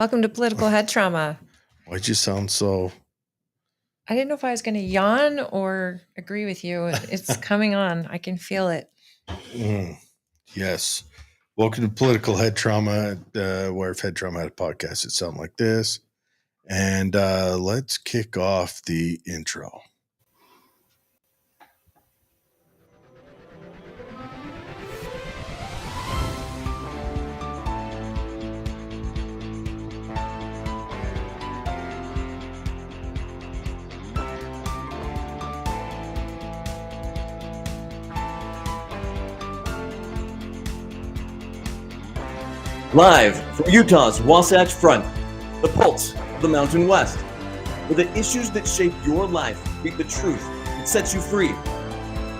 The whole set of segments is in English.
Welcome to Political Head Trauma. Why'd you sound so... I didn't know if I was going to yawn or agree with you. It's coming on. I can feel it. Yes. Welcome to Political Head Trauma, where if Head Trauma had a podcast, it sounded like this. And let's kick off the intro. Live from Utah's Wasatch Front, the pulse of the Mountain West, where the issues that shape your life meet the truth that sets you free.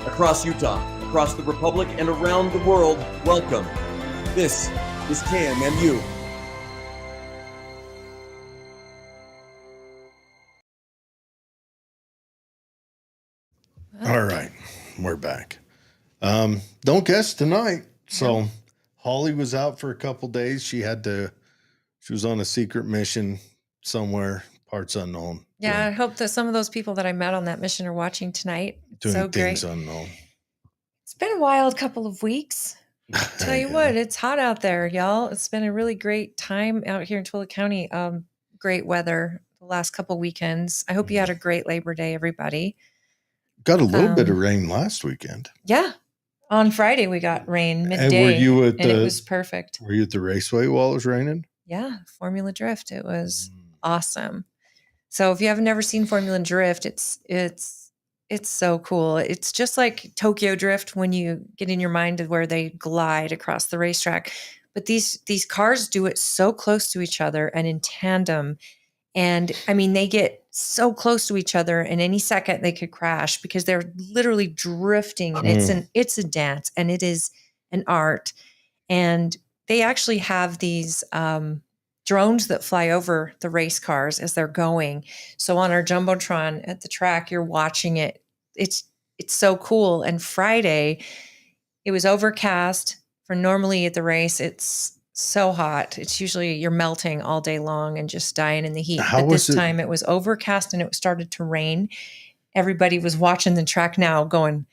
Across Utah, across the Republic, and around the world, welcome. This is KMMU. All right, we're back. Don't guess tonight. So Holly was out for a couple days. She was on a secret mission somewhere, parts unknown. Yeah, I hope that some of those people that I met on that mission are watching tonight. Doing so things great. unknown. It's been a wild couple of weeks. Tell you what, it's hot out there, y'all. It's been a really great time out here in Twilla County. Great weather the last couple weekends. I hope you had a great Labor Day, everybody. Got a little bit of rain last weekend. Yeah. On Friday, we got rain midday, and it was perfect. Were you at the raceway while it was raining? Yeah, Formula Drift. It was awesome. So if you have never seen Formula Drift, it's so cool. It's just like Tokyo Drift when you get in your mind of where they glide across the racetrack. But these cars do it so close to each other and in tandem. And I mean, they get so close to each other, and any second they could crash because they're literally drifting. And it's a dance, and it is an art. And they actually have these drones that fly over the race cars as they're going. So on our Jumbotron at the track, you're watching it. It's so cool. And Friday, it was overcast. For normally at the race, it's so hot. It's usually you're melting all day long and just dying in the heat. But this time it was overcast and it started to rain. Everybody was watching the track now going,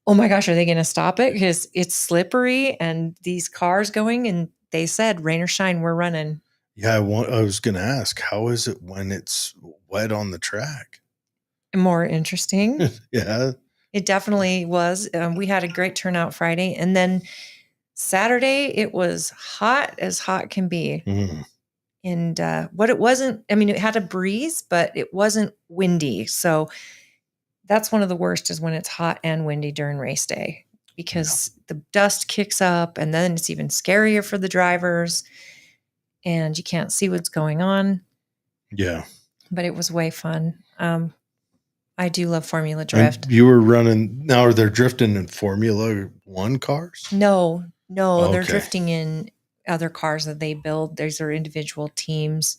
oh my gosh, are they going to stop it? Because it's slippery and these cars going. And they said, rain or shine, we're running. Yeah, I was going to ask, how is it when it's wet on the track? More interesting. Yeah. It definitely was. We had a great turnout Friday. And then Saturday, it was hot as hot can be. And what it wasn't, I mean, it had a breeze, but it wasn't windy. So that's one of the worst is when it's hot and windy during race day because the dust kicks up and then it's even scarier for the drivers and you can't see what's going on. Yeah. But it was way fun. I do love Formula Drift. And you were running, now are they drifting in Formula One cars? No, they're drifting in other cars that they build. These are individual teams.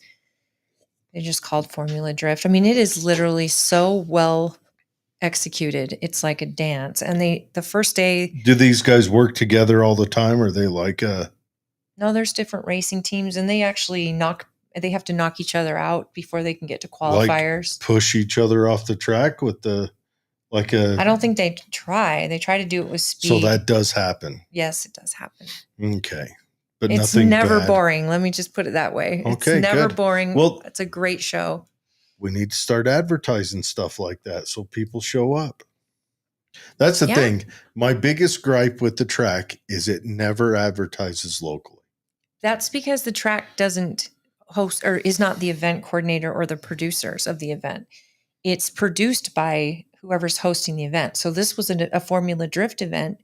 They're just called Formula Drift. I mean, it is literally so well executed. It's like a dance. And the first day. Do these guys work together all the time? Or are they like No, there's different racing teams and they actually they have to knock each other out before they can get to qualifiers. Like push each other off the track with I don't think they try. They try to do it with speed. So that does happen. Yes, it does happen. Okay. But it's nothing never bad. Boring. Let me just put it that way. Okay, it's never good. boring. Well, it's a great show. We need to start advertising stuff like that so people show up. That's the thing. My biggest gripe with the track is it never advertises locally. That's because the track doesn't host or is not the event coordinator or the producers of the event. It's produced by whoever's hosting the event. So this was a Formula Drift event.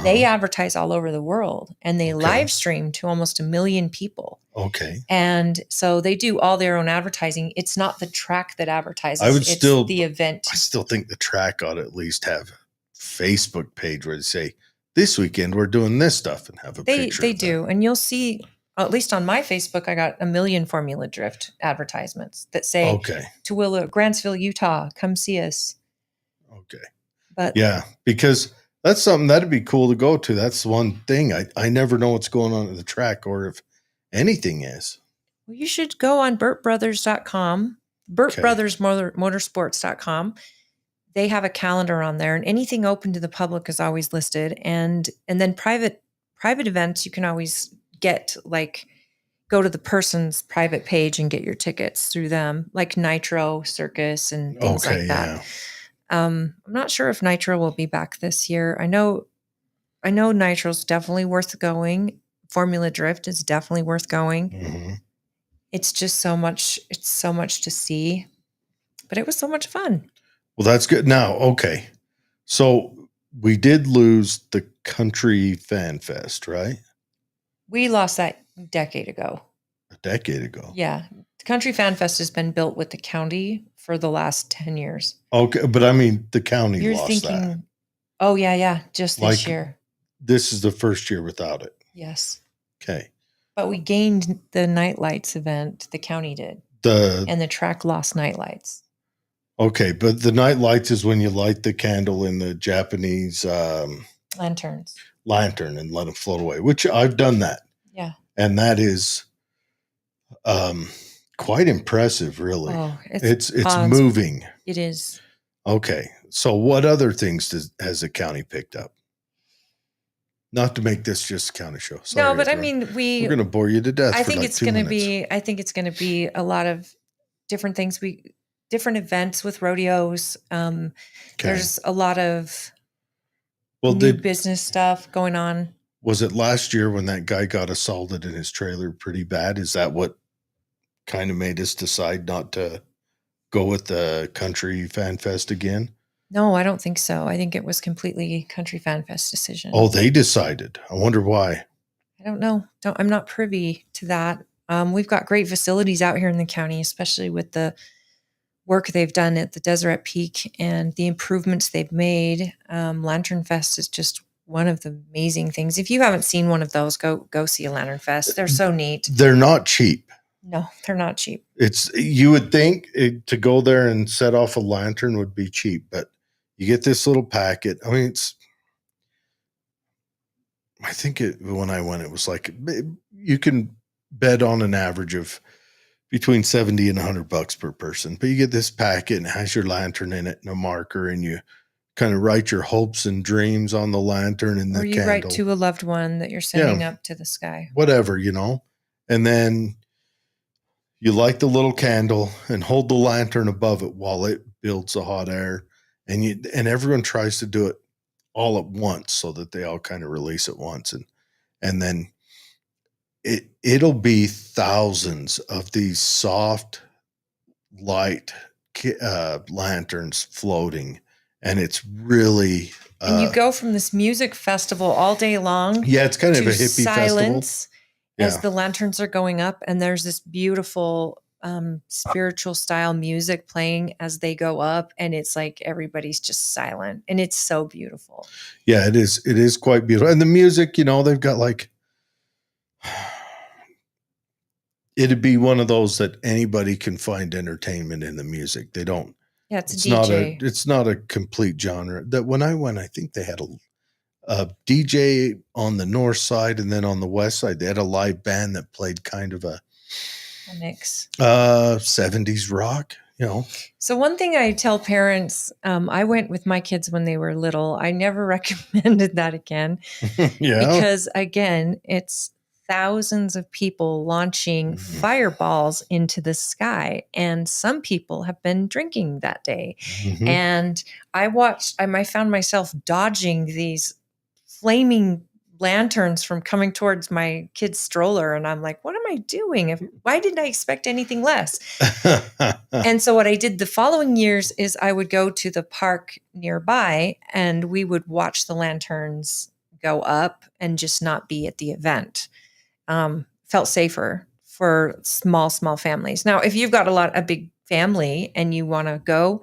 They advertise all over the world and they live stream to almost 1 million people. Okay. And so they do all their own advertising. It's not the track that advertises. It's the event. I still think the track ought to at least have a Facebook page where they say, this weekend we're doing this stuff and have a picture. They do. And you'll see, at least on my Facebook, I got 1 million Formula Drift advertisements that say, Tooele, Grantsville, Utah, come see us. Okay. But yeah, because that's something that'd be cool to go to. That's one thing. I never know what's going on at the track or if anything is. Well, you should go on BurtBrothers.com, BurtBrothersMotorsports.com. They have a calendar on there, and anything open to the public is always listed. And then private events, you can always get go to the person's private page and get your tickets through them, like Nitro Circus and things Okay, like that. yeah. I'm not sure if Nitro will be back this year. I know Nitro's definitely worth going. Formula Drift is definitely worth going. Mhm. It's just so much. It's so much to see, but it was so much fun. Well, that's good. Now, okay. So we did lose the Country Fan Fest, right? We lost that a decade ago. A decade ago. Yeah. The Country Fan Fest has been built with the county for the last 10 years. Okay, but I mean, the county You're lost thinking, that. oh, yeah, just this Like- year. This is the first year without it. Yes. Okay. But we gained the Nightlights event, the county did, The and the track lost Nightlights. Okay, but the night lights is when you light the candle in the Japanese Lanterns. lantern and let them float away, which I've done that. Yeah. And that is quite impressive, really. Oh, It's Hans. moving. It is. Okay. So what other things has the county picked up? Not to make this just a county show. Sorry, No, but I everyone. mean, we're going to bore you to death. I for think like it's 2 going to minutes. be. I think it's going to be a lot of different things. Different events with rodeos. Okay. There's a lot of Well, new business stuff going on. was it last year when that guy got assaulted in his trailer pretty bad? Is that what kind of made us decide not to go with the Country Fan Fest again? No, I don't think so. I think it was completely Country Fan Fest decision. Oh, they decided. I wonder why. I don't know. I'm not privy to that. We've got great facilities out here in the county, especially with the work they've done at the Deseret Peak and the improvements they've made. Lantern Fest is just one of the amazing things. If you haven't seen one of those, go see a Lantern Fest. They're so neat. They're not cheap. No, they're not cheap. You would think to go there and set off a lantern would be cheap, but you get this little packet. I mean, when I went, it was like, you can bet on an average of between 70 and $100 per person, but you get this packet and it has your lantern in it and a marker, and you kind of write your hopes and dreams on the lantern and the Or you candle. write to a loved one that you're sending up to the sky. Whatever, and then you light the little candle and hold the lantern above it while it builds the hot air, and everyone tries to do it all at once so that they all kind of release at once, and then it'll be thousands of these soft light lanterns floating, and it's really And you go from this music festival all day long. yeah, it's kind of to a hippie silence as Yeah. the lanterns are going up, and there's this beautiful spiritual style music playing as they go up, and it's like everybody's just silent, and it's so beautiful. Yeah, it is quite beautiful. And the music, they've got like, it'd be one of those that anybody can find entertainment in the music. They don't. Yeah, it's a Not DJ. it's not a complete genre. That when I went, I think they had a DJ on the north side, and then on the west side they had a live band that played kind of a mix. 70s rock. So one thing I tell parents, I went with my kids when they were little. I never recommended that again. Yeah. Because again, it's thousands of people launching Mhm. fireballs into the sky, and some people have been drinking that day. Mhm. And I found myself dodging these flaming lanterns from coming towards my kid's stroller, and I'm like, what am I doing? Why didn't I expect anything less? And so what I did the following years is I would go to the park nearby, and we would watch the lanterns go up and just not be at the event. Felt safer for small families. Now, if you've got a big family and you want to go,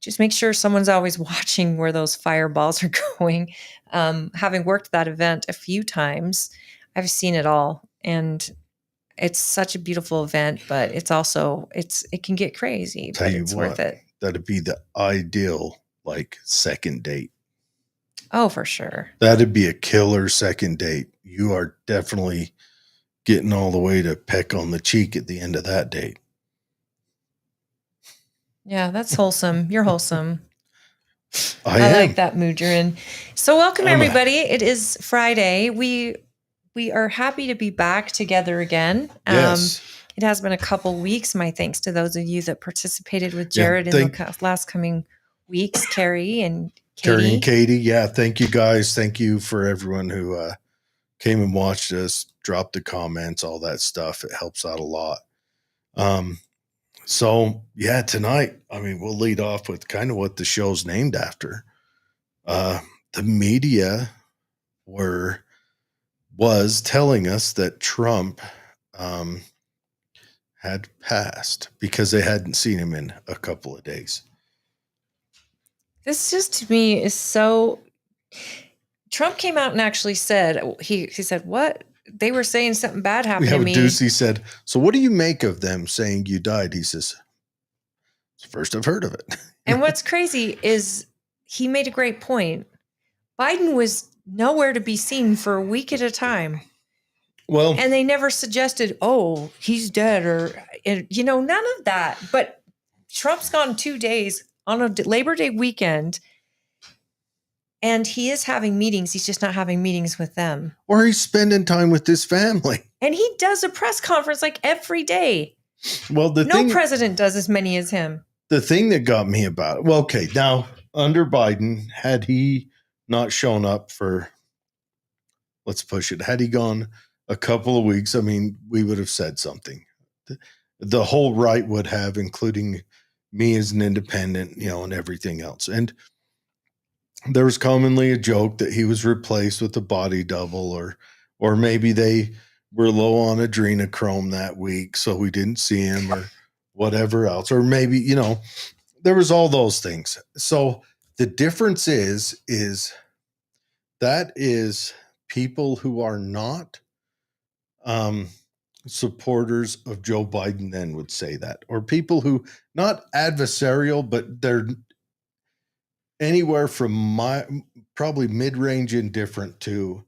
just make sure someone's always watching where those fireballs are going. Having worked that event a few times, I've seen it all, and it's such a beautiful event, but it's also it can get crazy, Tell but you it's what, worth it. that'd be the ideal second date. Oh, for sure. That'd be a killer second date. You are definitely getting all the way to peck on the cheek at the end of that date. Yeah, that's wholesome. You're wholesome. I I am. like that mood you're in. So welcome I'm a- everybody. It is Friday. We are happy to be back together again. Yes. It has been a couple weeks. My thanks to those of you that participated with Yeah, Jared in the last coming weeks, Carrie and Katie. Carrie and Katie. Yeah. Thank you guys. Thank you for everyone who came and watched us, dropped the comments, all that stuff. It helps out a lot. So yeah, tonight, I mean, we'll lead off with kind of what the show's named after. The media was telling us that Trump had passed because they hadn't seen him in a couple of days. This just to me is so. Trump came out and actually said he said what they were saying something bad happened to me. Ducey said, "So what do you make of them saying you died?" He says, "It's the first I've heard of it." And what's crazy is he made a great point. Biden was nowhere to be seen for a week at a time. Well, And they never suggested, oh, he's dead or, none of that. But Trump's gone 2 days on a Labor Day weekend and he is having meetings. He's just not having meetings with them. or he's spending time with his family. And he does a press conference like every day. Well, No president does as many as him. The thing that got me about it, well, okay, now under Biden, had he not shown up for, let's push it, had he gone a couple of weeks, I mean, we would have said something. The whole right would have, including me as an independent, and everything else. And there was commonly a joke that he was replaced with a body double, or maybe they were low on adrenochrome that week, so we didn't see him, or whatever else, or maybe, there was all those things. So the difference is that is people who are not supporters of Joe Biden then would say that, or people who not adversarial, but they're anywhere from probably mid-range indifferent to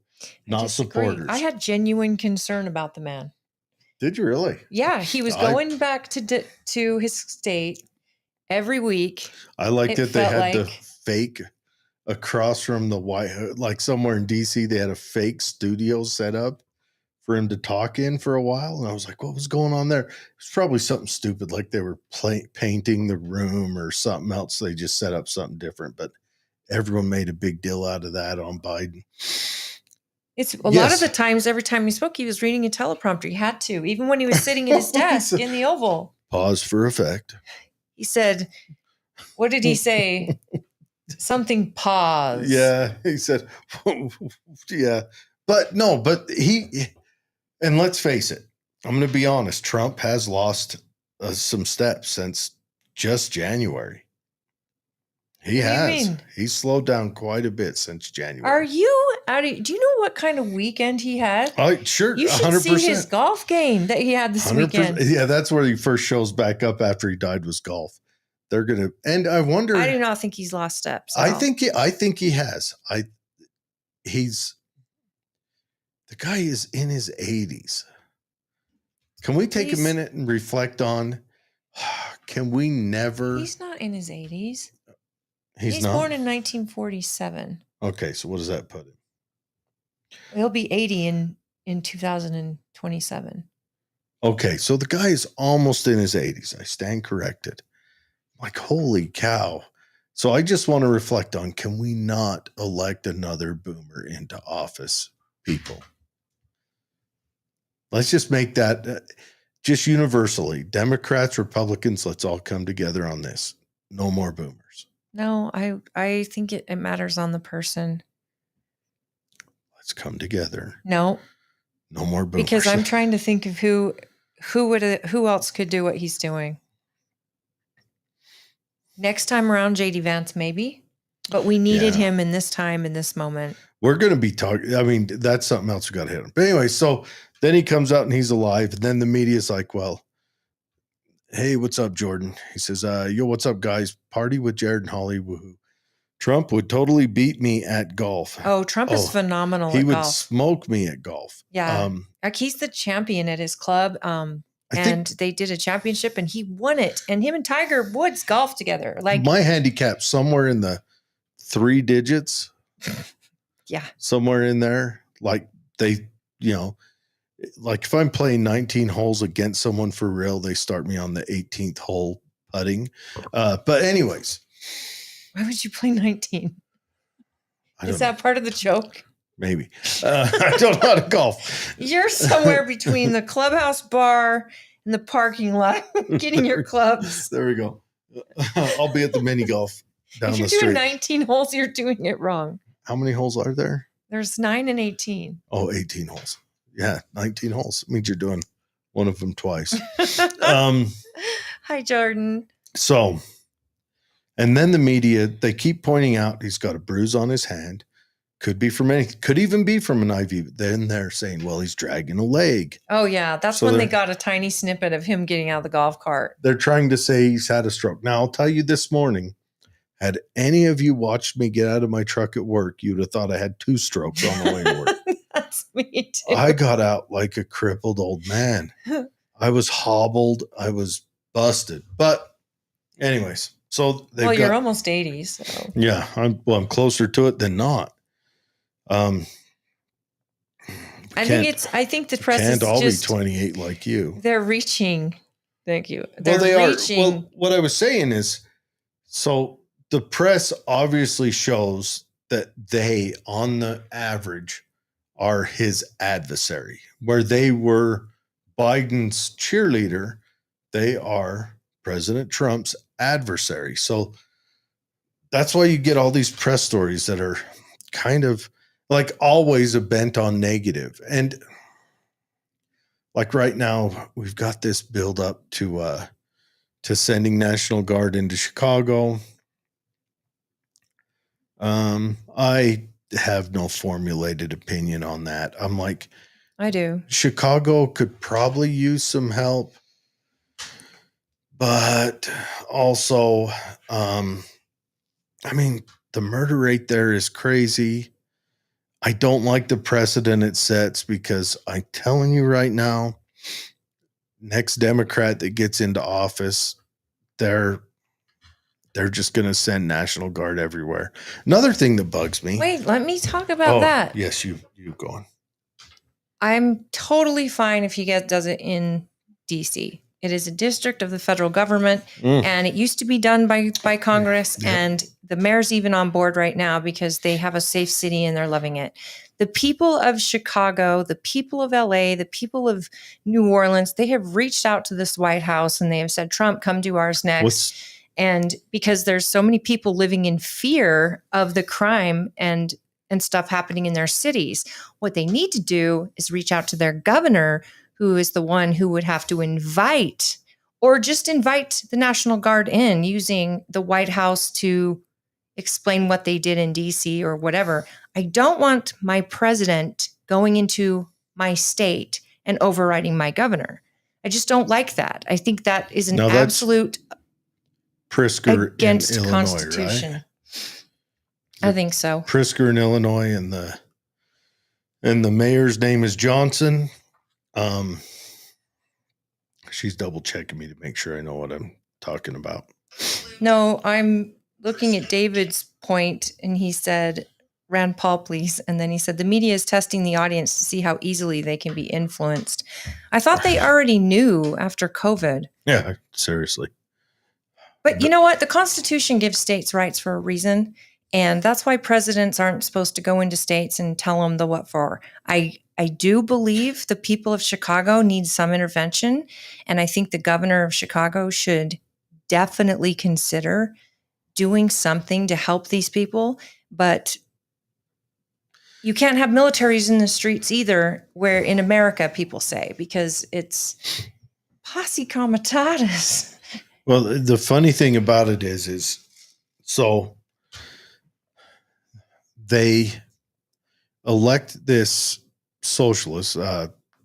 not supporters. I had genuine concern about the man. Did you really? Yeah, he was going back to his state every week. I liked that they had the fake across from the White House, like somewhere in DC, they had a fake studio set up for him to talk in for a while. And I was like, what was going on there? It was probably something stupid, like they were painting the room or something else. They just set up something different, but everyone made a big deal out of that on Biden. It's a lot of the times, every time he spoke, he was reading a teleprompter. He had to, even when he was sitting at his desk in the Oval. Pause for effect. He said, what did he say? Something pause. Yeah, he said, yeah. But and let's face it, I'm going to be honest, Trump has lost some steps since just January. He has. He's slowed down quite a bit since January. Are you out of, do you know what kind of weekend he had? Sure. You should 100%. see his golf game that he had this weekend. Yeah, that's where he first shows back up after he died, was golf. They're going to, and I wonder. I do not think he's lost steps. I think he has. The guy is in his 80s. Can we take a minute and reflect on, can we never? He's not in his 80s. He's not? Born in 1947. Okay, so what does that put him? He'll be 80 in 2027. Okay, so the guy is almost in his 80s. I stand corrected. Like, holy cow. So I just want to reflect on, can we not elect another boomer into office, people? Let's just make that just universally. Democrats, Republicans, let's all come together on this. No more boomers. No, I think it matters on the person. Let's come together. No more boomers. Because I'm trying to think of who else could do what he's doing. Next time around, JD Vance, maybe, but we needed him in this time, in this moment. We're going to be talking. I mean, that's something else we got to hit on. But anyway, so then he comes out and he's alive. And then the media's like, well, hey, what's up, Jordan? He says, yo, what's up, guys? Party with Jared and Holly. Woohoo. Trump would totally beat me at golf. Oh, Trump is phenomenal he at would golf. smoke me at golf. Yeah. Like he's the champion at his club. I And think they did a championship and he won it. And him and Tiger Woods golf together. Like, my handicap somewhere in the 3 digits, yeah. somewhere in there. Like they, like if I'm playing 19 holes against someone for real, they start me on the 18th hole putting. But anyways, Why would you play 19? I don't Is know. that part of the joke? Maybe. I don't know how to golf. You're somewhere between the clubhouse bar and the parking lot getting your clubs. There we go. I'll be at the mini golf down If the you're doing street. 19 holes, you're doing it wrong. How many holes are there? There's 9 and 18. Oh, 18 holes. Yeah, 19 holes. Means you're doing one of them twice. Um, Hi, Jordan. so, and then the media, they keep pointing out he's got a bruise on his hand. Could be from could even be from an IV. Then they're saying, well, he's dragging a leg. Oh, yeah. That's So when they they're- got a tiny snippet of him getting out of the golf cart. They're trying to say he's had a stroke. Now, I'll tell you this morning, had any of you watched me get out of my truck at work, you'd have thought I had 2 strokes on the way to work. That's me too. I got out like a crippled old man. I was hobbled. I was busted. But anyways, so they've well, got, you're almost 80, so. yeah, I'm closer to it than not. I think the press is Can't all just, be 28 like you. they're reaching. Thank you. Well, They're they reaching. are. Well, what I was saying is, so the press obviously shows that they, on the average, are his adversary. Where they were Biden's cheerleader, they are President Trump's adversary. So that's why you get all these press stories that are kind of like always a bent on negative. And like right now, we've got this build up to sending National Guard into Chicago. I have no formulated opinion on that. I'm like, I do. Chicago could probably use some help, but also, I mean, the murder rate there is crazy. I don't like the precedent it sets because I'm telling you right now, next Democrat that gets into office, they're just going to send National Guard everywhere. Another thing that bugs me. Wait, let me talk about that. Yes, you go on. I'm totally fine if he does it in DC. It is a district of the federal government, and it used to be done by Congress, Yep. and the mayor's even on board right now because they have a safe city and they're loving it. The people of Chicago, the people of LA, the people of New Orleans, they have reached out to this White House and they have said, Trump, come do ours next. And because there's so many people living in fear of the crime and stuff happening in their cities, what they need to do is reach out to their governor, who is the one who would have to invite the National Guard in, using the White House to explain what they did in DC or whatever. I don't want my president going into my state and overriding my governor. I just don't like that. I think that is an Now that's absolute Prisker against in the Illinois, Constitution. right? I think so. Prisker in Illinois, and the mayor's name is Johnson. She's double checking me to make sure I know what I'm talking about. No, I'm looking at David's point, and he said, Rand Paul, please. And then he said, the media is testing the audience to see how easily they can be influenced. I thought they already knew after COVID. Yeah, seriously. But you know what? The Constitution gives states rights for a reason. And that's why presidents aren't supposed to go into states and tell them the what for. I do believe the people of Chicago need some intervention. And I think the governor of Chicago should definitely consider doing something to help these people. But you can't have militaries in the streets either, where in America people say, because it's posse comitatus. Well, the funny thing about it is so they elect this socialist.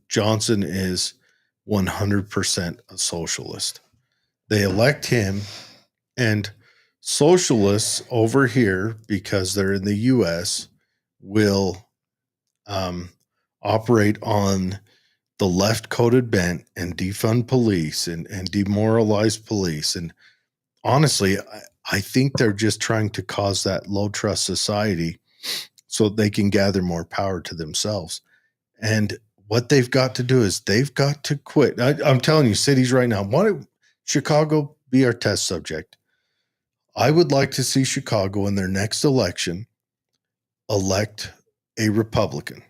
Johnson is 100% a socialist. They elect him, and socialists over here, because they're in the U.S., will operate on the left coded bent and defund police and demoralize police. And honestly, I think they're just trying to cause that low trust society so they can gather more power to themselves. And what they've got to do is they've got to quit. I'm telling you, cities right now, why don't Chicago be our test subject? I would like to see Chicago in their next election elect a Republican.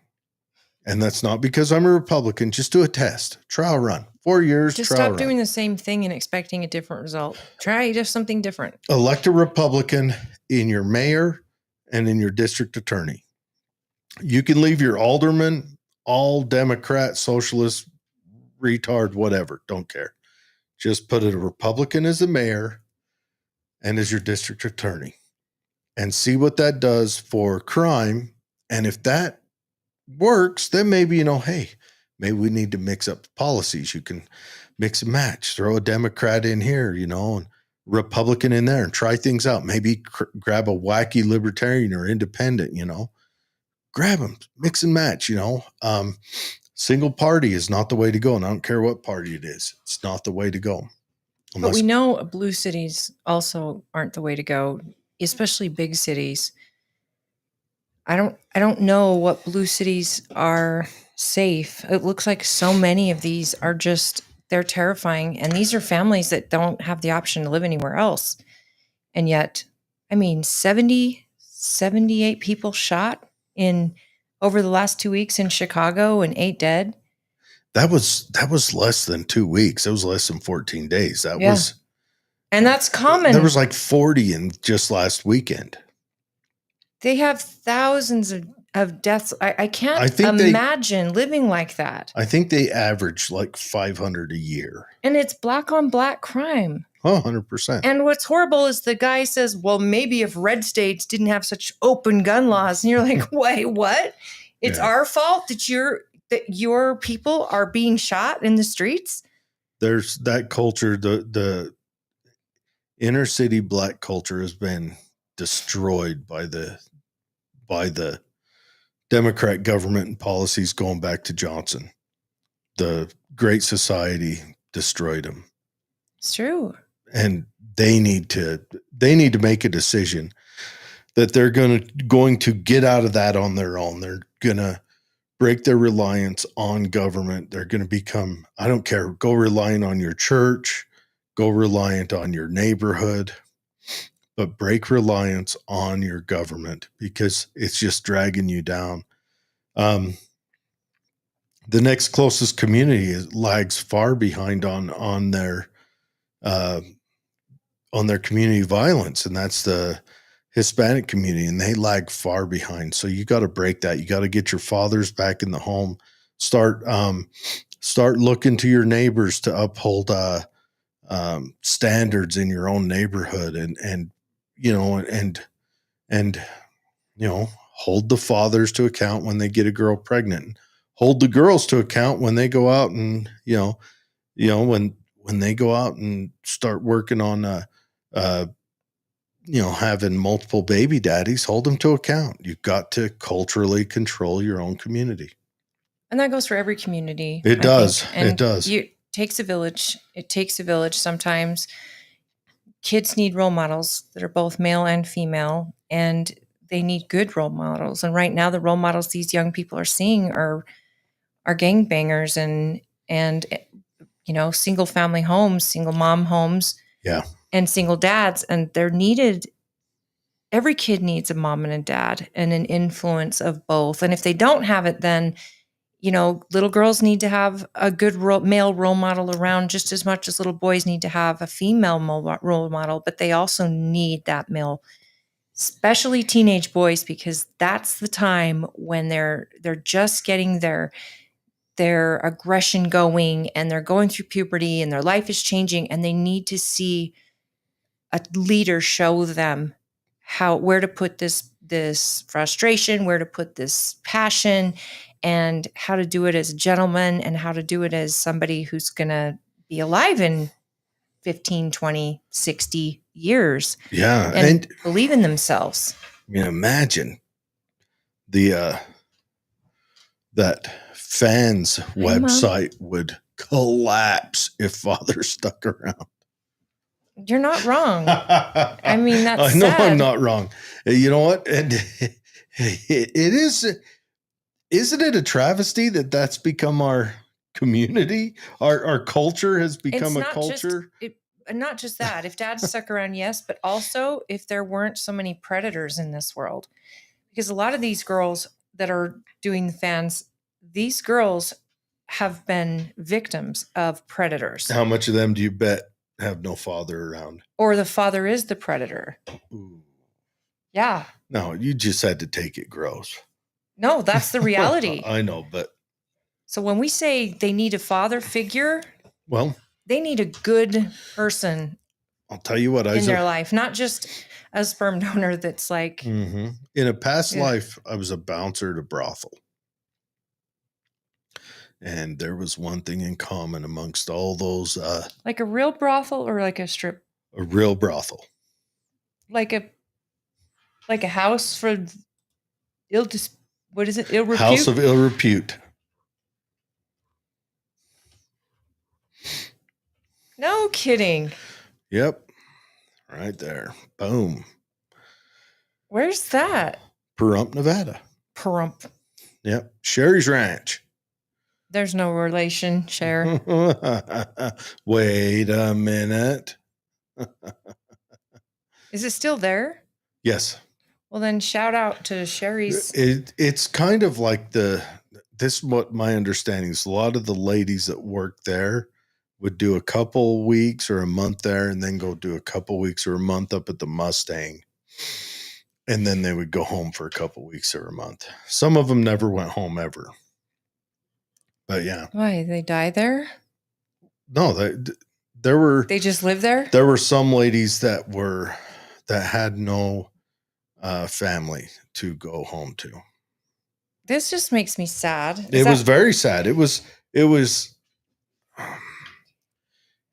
And that's not because I'm a Republican. Just do a test, trial run, 4 years. Just trial stop run. doing the same thing and expecting a different result. Try just something different. Elect a Republican in your mayor and in your district attorney. You can leave your alderman, all Democrat, socialist, retard, whatever. Don't care. Just put a Republican as the mayor and as your district attorney and see what that does for crime. And if that works, then maybe, hey, maybe we need to mix up the policies. You can mix and match, throw a Democrat in here, and Republican in there and try things out. Maybe grab a wacky libertarian or independent, grab them, mix and match, single party is not the way to go. And I don't care what party it is. It's not the way to go. But we know blue cities also aren't the way to go, especially big cities. I don't know what blue cities are safe. It looks like so many of these are they're terrifying. And these are families that don't have the option to live anywhere else. And yet, 78 people shot over the last 2 weeks in Chicago and 8 dead. That was less than 2 weeks. It was less than 14 days. And that's common. There was like 40 in just last weekend. They have thousands of deaths. I can't imagine living like that. I think they average like 500 a year. And it's black on black crime. Oh, 100%. And what's horrible is the guy says, well, maybe if red states didn't have such open gun laws. And you're like, wait, what? It's our fault that your people are being shot in the streets? There's that culture. The inner city black culture has been destroyed by the Democrat government and policies going back to Johnson. The Great Society destroyed them. It's true. And they need to make a decision that they're going to get out of that on their own. They're going to break their reliance on government. They're going to become, I don't care, go reliant on your church, go reliant on your neighborhood, but break reliance on your government because it's just dragging you down. The next closest community lags far behind on their community violence, and that's the Hispanic community, and they lag far behind. So you got to break that. You got to get your fathers back in the home. Start looking to your neighbors to uphold standards in your own neighborhood, and hold the fathers to account when they get a girl pregnant. Hold the girls to account when they go out and when they go out and start working on having multiple baby daddies. Hold them to account. You've got to culturally control your own community. And that goes for every community. It does. It does. It takes a village. It takes a village. Sometimes kids need role models that are both male and female, and they need good role models. And right now, the role models these young people are seeing are gangbangers and single family homes, single mom homes, and single dads. And every kid needs a mom and a dad and an influence of both. And if they don't have it, then little girls need to have a good male role model around just as much as little boys need to have a female role model, but they also need that male, especially teenage boys, because that's the time when they're just getting their aggression going and they're going through puberty and their life is changing, and they need to see a leader show them where to put this frustration, where to put this passion, and how to do it as a gentleman and how to do it as somebody who's going to be alive in 15, 20, 60 years. Yeah. And believe in themselves. Imagine that fans Mom. website would collapse if father stuck around. You're not wrong. I mean, that's I know I'm sad. not wrong. You know what? And it is. Isn't it a travesty that that's become our community? Our culture has become a not culture. Not just that. If dad stuck around, yes, but also if there weren't so many predators in this world. Because a lot of these girls that are doing the fans, these girls have been victims of predators. How much of them do you bet have no father around? Or the father is the predator. Ooh. Yeah. No, you just had to take it gross. No, that's the reality. I know, but So when we say they need a father figure, well, they need a good person I'll tell you what, in their life, not just a sperm donor that's like. in a past Yeah. life, I was a bouncer at a brothel. And there was one thing in common amongst all those, Like a real brothel or like a strip, a real brothel. like a house for what is it? Ill repute? House of ill repute. No kidding. Yep. Right there. Boom. Where's that? Pahrump, Nevada. Pahrump. Yep. Sherry's Ranch. There's no relation, Cher. Wait a minute. Is it still there? Yes. Well, then shout out to Sherry's. It's kind of like this is what my understanding is. A lot of the ladies that work there would do a couple weeks or a month there and then go do a couple weeks or a month up at the Mustang. And then they would go home for a couple weeks or a month. Some of them never went home ever. But yeah. Why? They die there? No, there were They just live there? there were some ladies that had no family to go home to. This just makes me sad. It was very sad. It was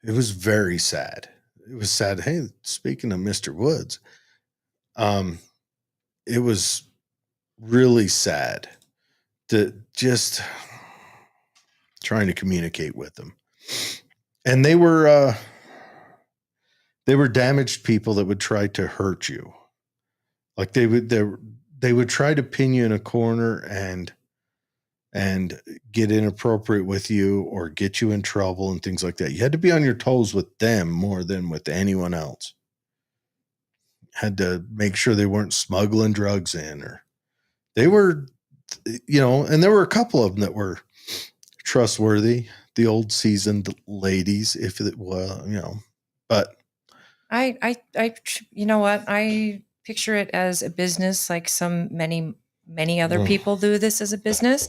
very sad. It was sad. Hey, speaking of Mr. Woods, it was really sad to just trying to communicate with them. And they were damaged people that would try to hurt you. Like they would try to pin you in a corner and get inappropriate with you or get you in trouble and things like that. You had to be on your toes with them more than with anyone else. Had to make sure they weren't smuggling drugs in, or they were, and there were a couple of them that were trustworthy, the old seasoned ladies, if it was, but I you know what? I picture it as a business, like many other people do this as a business.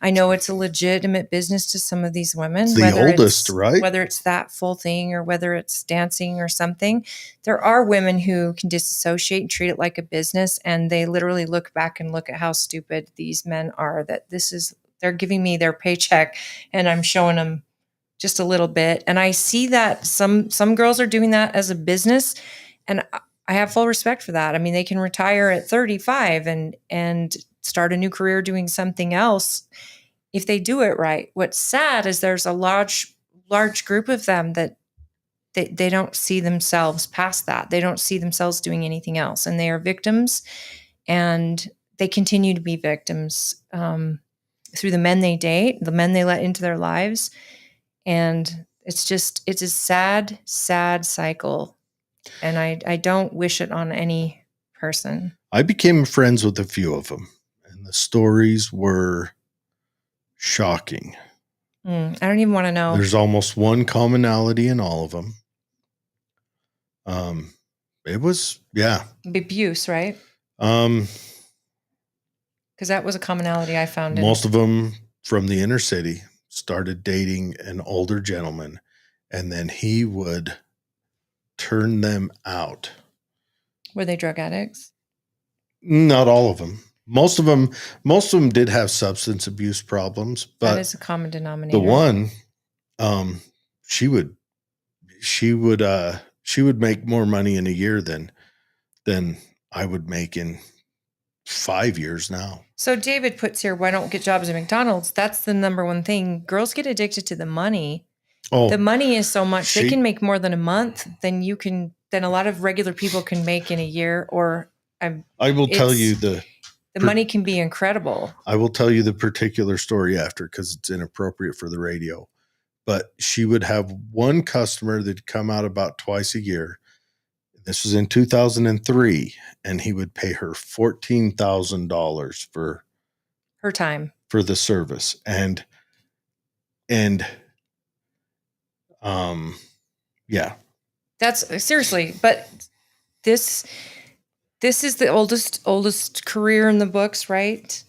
I know it's a legitimate business to some of these women. It's the oldest, right? Whether it's that full thing or whether it's dancing or something. There are women who can disassociate and treat it like a business, and they literally look back and look at how stupid these men are, that they're giving me their paycheck and I'm showing them just a little bit. And I see that some girls are doing that as a business, and I have full respect for that. I mean, they can retire at 35 and start a new career doing something else if they do it right. What's sad is there's a large group of them that they don't see themselves past that. They don't see themselves doing anything else, and they are victims, and they continue to be victims through the men they date, the men they let into their lives. And it's a sad, sad cycle. And I don't wish it on any person. I became friends with a few of them, and the stories were shocking. I don't even want to know. There's almost one commonality in all of them. It was, Abuse, right? Because that was a commonality I found. Most of them from the inner city started dating an older gentleman, and then he would turn them out. Were they drug addicts? Not all of them. Most of them did have substance abuse problems, but that is a common denominator. The one, she would make more money in a year than I would make in 5 years now. So David puts here, why don't get jobs at McDonald's? That's the number one thing. Girls get addicted to the money. Oh, The money is so much. They She- can make more than a month than a lot of regular people can make in a year. Or I will tell it's- you the Per- money can be incredible. I will tell you the particular story after because it's inappropriate for the radio. But she would have one customer that'd come out about twice a year. This was in 2003, and he would pay her $14,000 Her time. for the service. And yeah. That's seriously, but this is the oldest career in the books, right?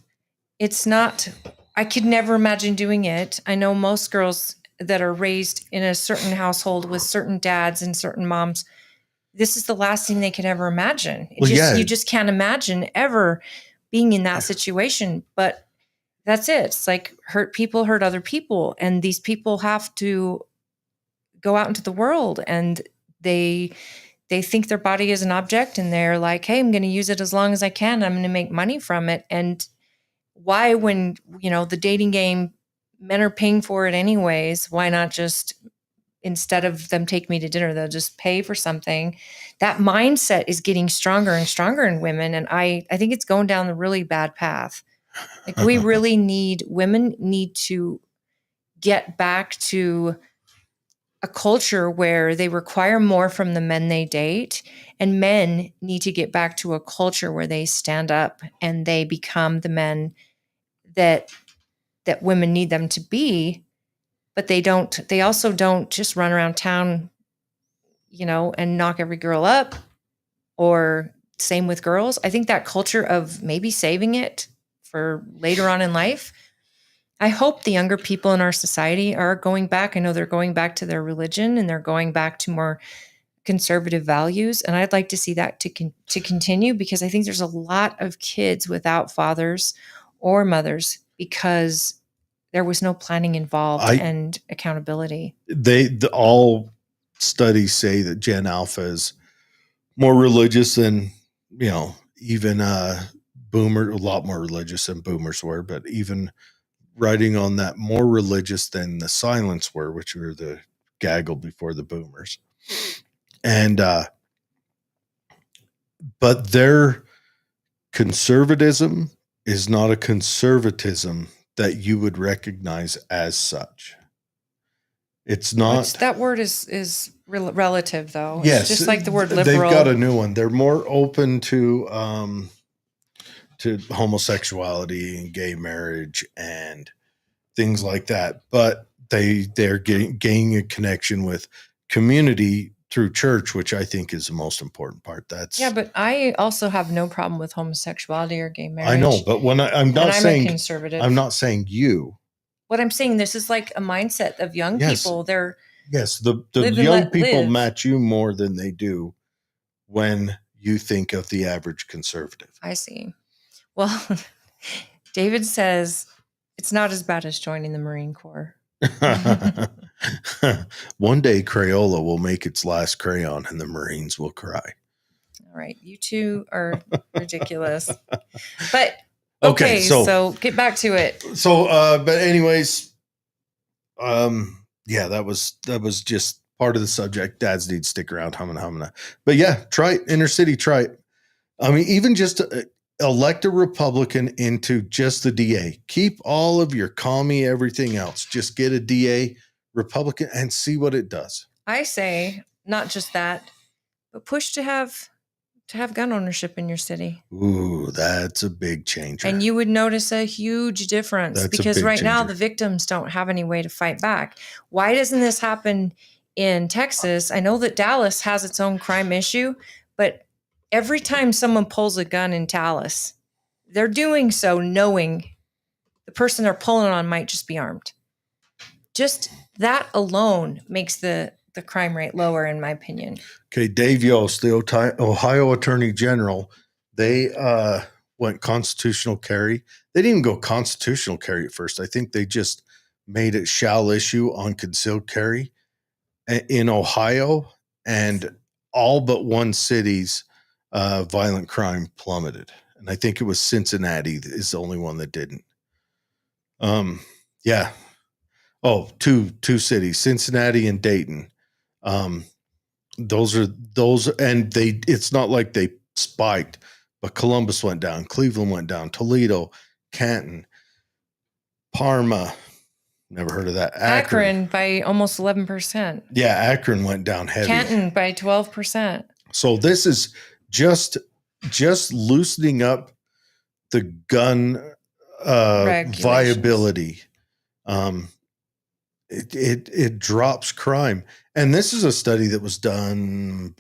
It's not, I could never imagine doing it. I know most girls that are raised in a certain household with certain dads and certain moms, this is the last thing they could ever imagine. You just can't imagine ever being in that situation. But that's it. It's like hurt people hurt other people. And these people have to go out into the world, and they think their body is an object, and they're like, hey, I'm going to use it as long as I can. I'm going to make money from it. And why, when, the dating game, men are paying for it anyways, why not just, instead of them take me to dinner, they'll just pay for something? That mindset is getting stronger and stronger in women. And I think it's going down the really bad path. Like women need to get back to a culture where they require more from the men they date, and men need to get back to a culture where they stand up and they become the men that women need them to be. But they also don't just run around town, and knock every girl up, or same with girls. I think that culture of maybe saving it for later on in life, I hope the younger people in our society are going back. I know they're going back to their religion, and they're going back to more conservative values. And I'd like to see that to continue, because I think there's a lot of kids without fathers or mothers because there was no planning involved and accountability. All studies say that Gen Alpha is more religious than, even boomer, a lot more religious than boomers were, but even writing on that, more religious than the silents were, which were the gaggle before the boomers. And but their conservatism is not a conservatism that you would recognize as such. It's not. That word is relative, though. Yes, it's just like the word liberal. They've got a new one. They're more open to homosexuality and gay marriage and things like that, but they're gaining a connection with community through church, which I think is the most important part. But I also have no problem with homosexuality or gay marriage. I know, but when I'm not saying a conservative. I'm not saying you. What I'm saying, this is like a mindset of young people. The young people match you more than they do when you think of the average conservative. I see. Well, David says it's not as bad as joining the Marine Corps. One day Crayola will make its last crayon and the Marines will cry. All right. You two are ridiculous. But okay, so get back to it. So but anyways, that was just part of the subject. Dads need to stick around, humana. But yeah, try it, inner city, try it. I mean, even just elect a Republican into just the DA. Keep all of your commie everything else. Just get a DA Republican and see what it does. I say not just that, but push to have gun ownership in your city. Ooh, that's a big changer. And you would notice a huge difference, because right now the victims don't have any way to fight back. Why doesn't this happen in Texas? I know that Dallas has its own crime issue, but every time someone pulls a gun in Dallas, they're doing so knowing the person they're pulling on might just be armed. Just that alone makes the crime rate lower, in my opinion. Okay, Dave Yost, the Ohio Attorney General, they went constitutional carry. They didn't even go constitutional carry at first. I think they just made it shall issue on concealed carry in Ohio, and all but one city's violent crime plummeted. and I think it was Cincinnati is the only one that didn't. Yeah. Oh, two cities, Cincinnati and Dayton. Those, and it's not like they spiked, but Columbus went down, Cleveland went down, Toledo, Canton, Parma. Never heard of that. Akron by almost 11%. Yeah, Akron went down heavy. Canton by 12%. So this is just loosening up the gun viability. It drops crime. And this is a study that was done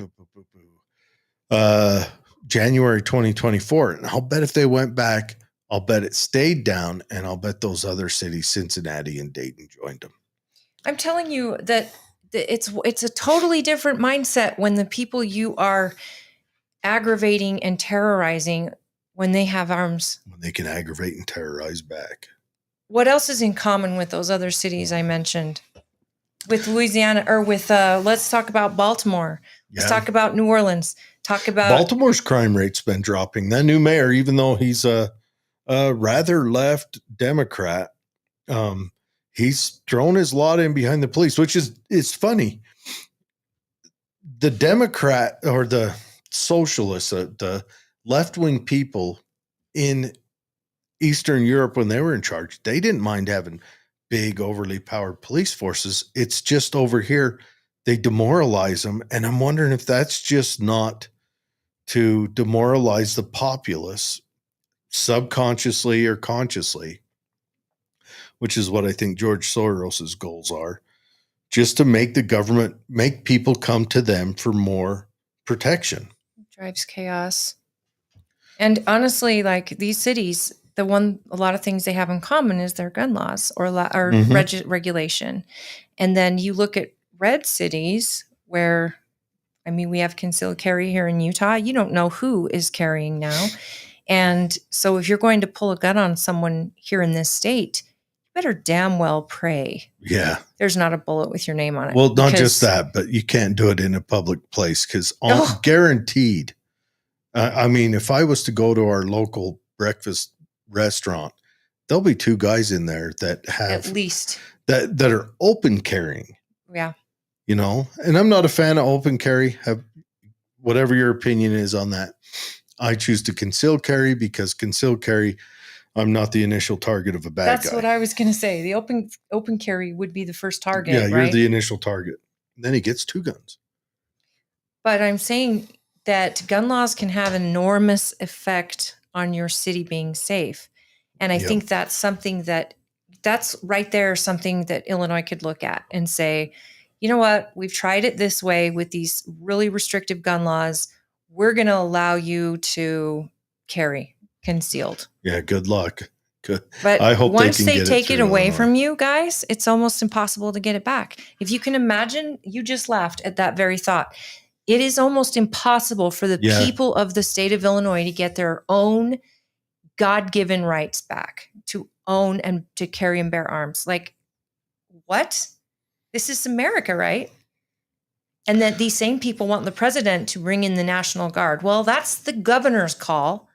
January 2024. And I'll bet if they went back, I'll bet it stayed down, and I'll bet those other cities, Cincinnati and Dayton, joined them. I'm telling you that it's a totally different mindset when the people you are aggravating and terrorizing, when they have arms. When they can aggravate and terrorize back. What else is in common with those other cities I mentioned? With Louisiana, or with let's talk about Baltimore. Let's talk about New Orleans. Talk about Baltimore's crime rate's been dropping. That new mayor, even though he's a rather left Democrat, he's thrown his lot in behind the police, which is funny. The Democrat or the socialists, the left-wing people in Eastern Europe, when they were in charge, they didn't mind having big, overly powered police forces. It's just over here, they demoralize them. And I'm wondering if that's just not to demoralize the populace subconsciously or consciously, which is what I think George Soros's goals are, just to make the government, make people come to them for more protection. Drives chaos. And honestly, like these cities, a lot of things they have in common is their gun laws or regulation. And then you look at red cities where, I mean, we have concealed carry here in Utah. You don't know who is carrying now. And so if you're going to pull a gun on someone here in this state, you better damn well pray. Yeah. There's not a bullet with your name on it. Well, not just that, but you can't do it in a public place because guaranteed. I mean, if I was to go to our local breakfast restaurant, there'll be two guys in there that have at least that are open carrying. Yeah. You know, and I'm not a fan of open carry. Have whatever your opinion is on that. I choose to conceal carry because concealed carry, I'm not the initial target of a bad guy. That's what I was going to say. The open carry would be the first target. Yeah, you're right? the initial target. Then he gets two guns. But I'm saying that gun laws can have an enormous effect on your city being safe. And I think that's something that's right there, something that Illinois could look at and say, you know what, we've tried it this way with these really restrictive gun laws. We're going to allow you to carry concealed. Yeah, good luck. Good. But I hope once they take it away from you guys, it's almost impossible to get it back. If you can imagine, you just laughed at that very thought. It is almost impossible for the people of the state of Illinois to get their own God-given rights back to own and to carry and bear arms. Like, what? This is America, right? And that these same people want the president to bring in the National Guard. Well, that's the governor's call.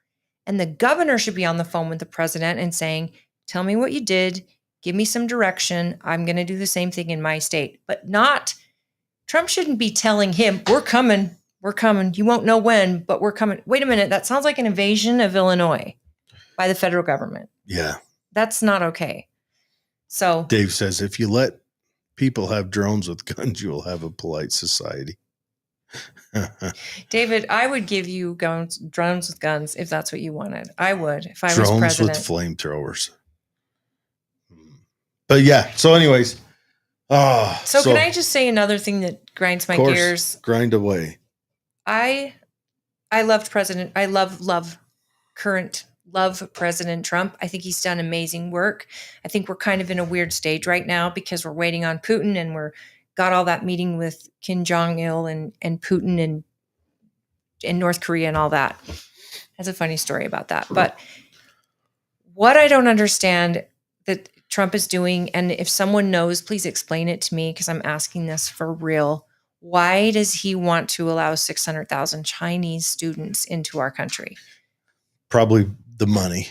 And the governor should be on the phone with the president and saying, tell me what you did. Give me some direction. I'm going to do the same thing in my state. But not, Trump shouldn't be telling him, we're coming. We're coming. You won't know when, but we're coming. Wait a minute. That sounds like an invasion of Illinois by the federal government. Yeah. That's not okay. So Dave says, if you let people have drones with guns, you will have a polite society. David, I would give you drones with guns if that's what you wanted. I would if I was president. Drones with flamethrowers. But yeah, so anyways. So can I just say another thing that grinds my gears? Grind away. I loved President. I love President Trump. I think he's done amazing work. I think we're kind of in a weird stage right now because we're waiting on Putin and got all that meeting with Kim Jong-il and Putin and North Korea and all that. Has a funny story about that. But what I don't understand that Trump is doing, and if someone knows, please explain it to me because I'm asking this for real. Why does he want to allow 600,000 Chinese students into our country? Probably the money.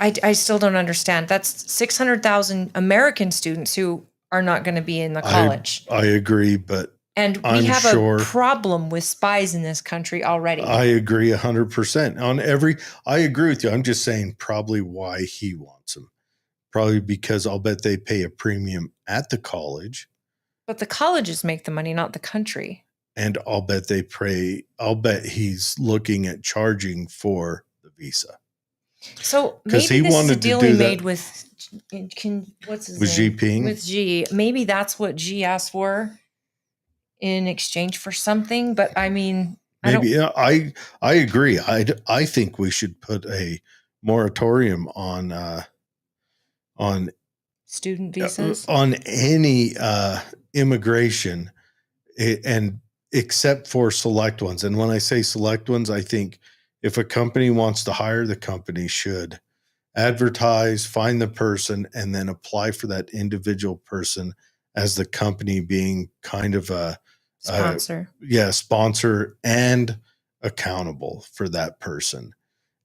I still don't understand. That's 600,000 American students who are not going to be in the college. I agree, but And we I'm have sure- a problem with spies in this country already. I agree 100% on every. I agree with you. I'm just saying probably why he wants them. Probably because I'll bet they pay a premium at the college, But the colleges make the money, not the country. and I'll bet they pay. I'll bet he's looking at charging for the visa. So 'Cause maybe he this is a wanted to deal do he that- made with what's his With name? Xi Jinping? With Xi. Maybe that's what Xi asked for in exchange for something. But I mean, Maybe yeah, I agree. I think we should put a moratorium on student visas. on any immigration, and except for select ones. And when I say select ones, I think if a company wants to hire, the company should advertise, find the person, and then apply for that individual person as the company being kind of a Sponsor. sponsor and accountable for that person.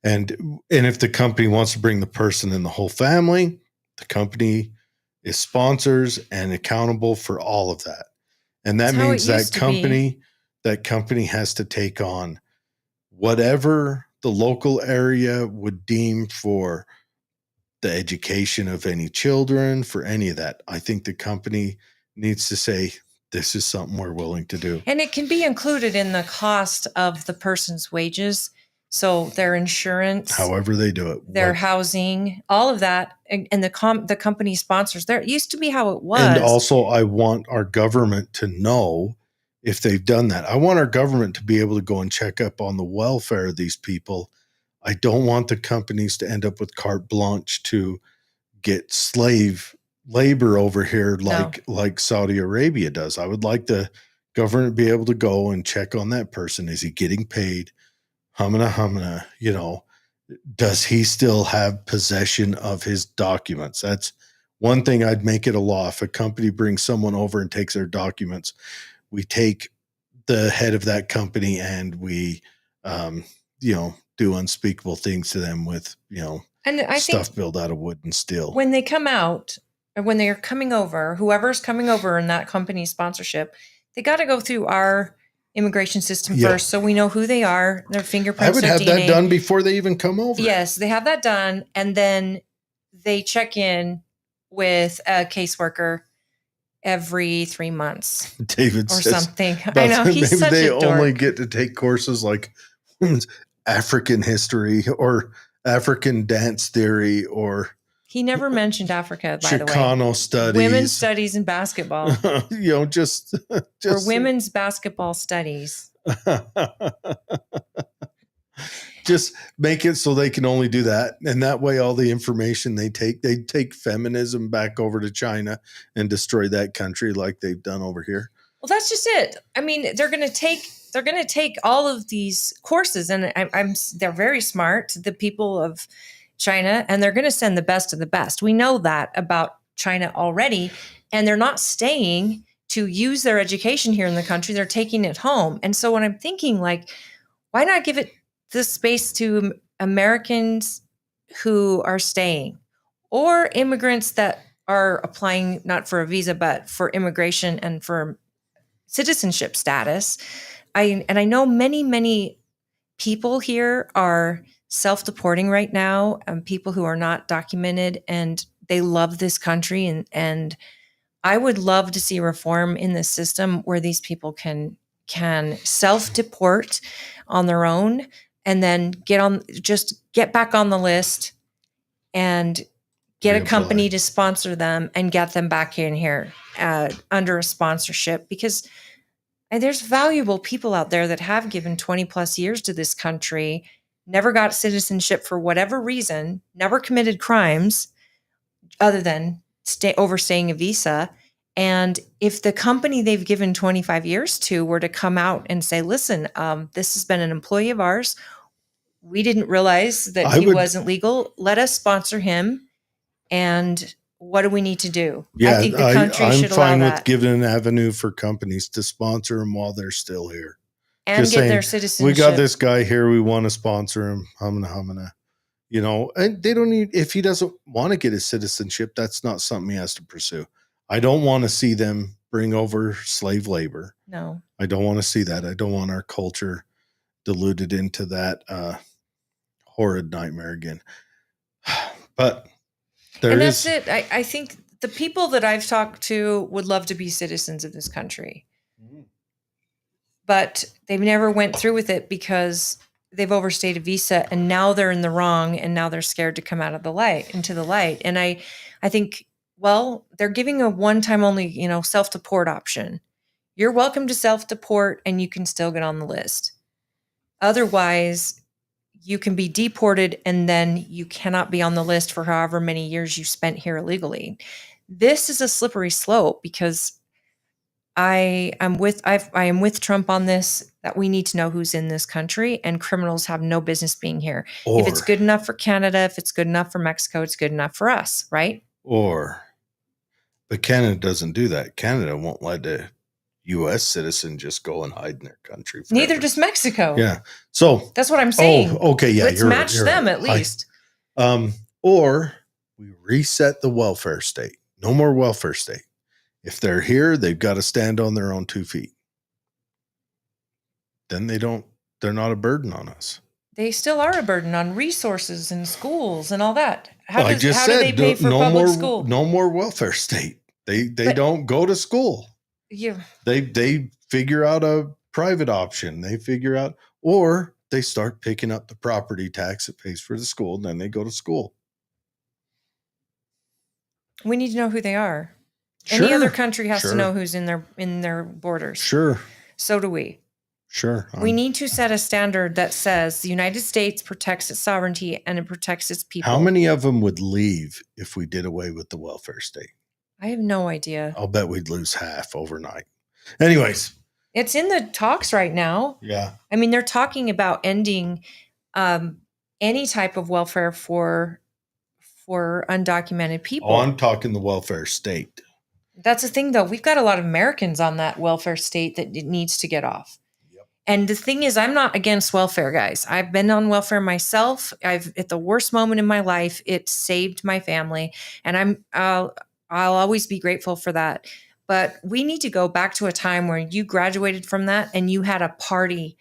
And if the company wants to bring the person and the whole family, the company is sponsors and accountable for all of that. And that That's how it means that used to be. company has to take on whatever the local area would deem for the education of any children, for any of that. I think the company needs to say, this is something we're willing to do. And it can be included in the cost of the person's wages. So their insurance, However they do it. their housing, all of that, and the company sponsors. There, it used to be how it was. And also, I want our government to know if they've done that. I want our government to be able to go and check up on the welfare of these people. I don't want the companies to end up with carte blanche to get slave labor over here like Saudi Arabia does. I would like the government to be able to go and check on that person. Is he getting paid? Humana, does he still have possession of his documents? That's one thing I'd make it a law. If a company brings someone over and takes their documents, we take the head of that company and we, do unspeakable things to them with, and I stuff think built out of wood and steel. when they come out, or when they're coming over, whoever's coming over in that company's sponsorship, they got to go through our immigration system Yeah. first, so we know who they are, their I fingerprints, would their have DNA. that done before they even come over. Yes, they have that done, and then they check in with a caseworker every 3 months David or says, something. I know he's maybe such they a dork. only get to take courses like African history or African dance theory or He never mentioned Africa, by the way. Chicano studies. Women's studies in basketball, just or women's basketball studies. just make it so they can only do that, and that way all the information they take feminism back over to China and destroy that country like they've done over here. Well, that's just it. I mean, they're going to take all of these courses, and they're very smart, the people of China, and they're going to send the best of the best. We know that about China already, and they're not staying to use their education here in the country. They're taking it home. And so when I'm thinking, like, why not give it the space to Americans who are staying, or immigrants that are applying not for a visa, but for immigration and for citizenship status. I know many people here are self-deporting right now, people who are not documented, and they love this country, and I would love to see reform in the system where these people can self-deport on their own and then get back on the list and get a company to sponsor them and get them back in here under a sponsorship, because there's valuable people out there that have given 20 plus years to this country, never got citizenship for whatever reason, never committed crimes other than overstaying a visa. And if the company they've given 25 years to were to come out and say, listen, this has been an employee of ours, we didn't realize that he wasn't legal, let us sponsor him, and what do we need to do? Yeah, I think the country I'm should fine allow with that. giving an avenue for companies to sponsor them while they're still here. and Just get saying, their we citizenship. got this guy here. We want to sponsor him. Humana. You know, and they don't need, if he doesn't want to get his citizenship, that's not something he has to pursue. I don't want to see them bring over slave labor. No. I don't want to see that. I don't want our culture diluted into that horrid nightmare again. But And that's it. I think the people that I've talked to would love to be citizens of this country, but they've never went through with it because they've overstayed a visa, and now they're in the wrong, and now they're scared to come out of the light into the light. And I think, well, they're giving a one-time only, self-deport option. You're welcome to self-deport, and you can still get on the list. Otherwise, you can be deported, and then you cannot be on the list for however many years you spent here illegally. This is a slippery slope because I am with Trump on this, that we need to know who's in this country, and criminals have no business being here. If it's good enough for Canada, if it's good enough for Mexico, it's good enough for us, right? But Canada doesn't do that. Canada won't let a U.S. citizen just go and hide in their country forever. Neither does Mexico. Yeah. So that's what I'm saying. Oh, okay. Yeah. Let's match them at least. Or we reset the welfare state. No more welfare state. If they're here, they've got to stand on their own 2 feet. Then they're not a burden on us. They still are a burden on resources and schools and all that. How do they pay for public school? No more welfare state. They don't go to school. Yeah. They figure out a private option. They figure out, or they start picking up the property tax that pays for the school, and then they go to school. We need to know who they are. Sure. Any other country has to know who's in their borders. Sure. So do we. Sure. We need to set a standard that says the United States protects its sovereignty and it protects its people. How many of them would leave if we did away with the welfare state? I have no idea. I'll bet we'd lose half overnight. Anyways. It's in the talks right now. Yeah. I mean, they're talking about ending any type of welfare for undocumented people. Oh, I'm talking the welfare state. That's the thing, though. We've got a lot of Americans on that welfare state that it needs to get off. Yep. And the thing is, I'm not against welfare, guys. I've been on welfare myself. At the worst moment in my life, it saved my family, and I'll always be grateful for that. But we need to go back to a time where you graduated from that and you had a party,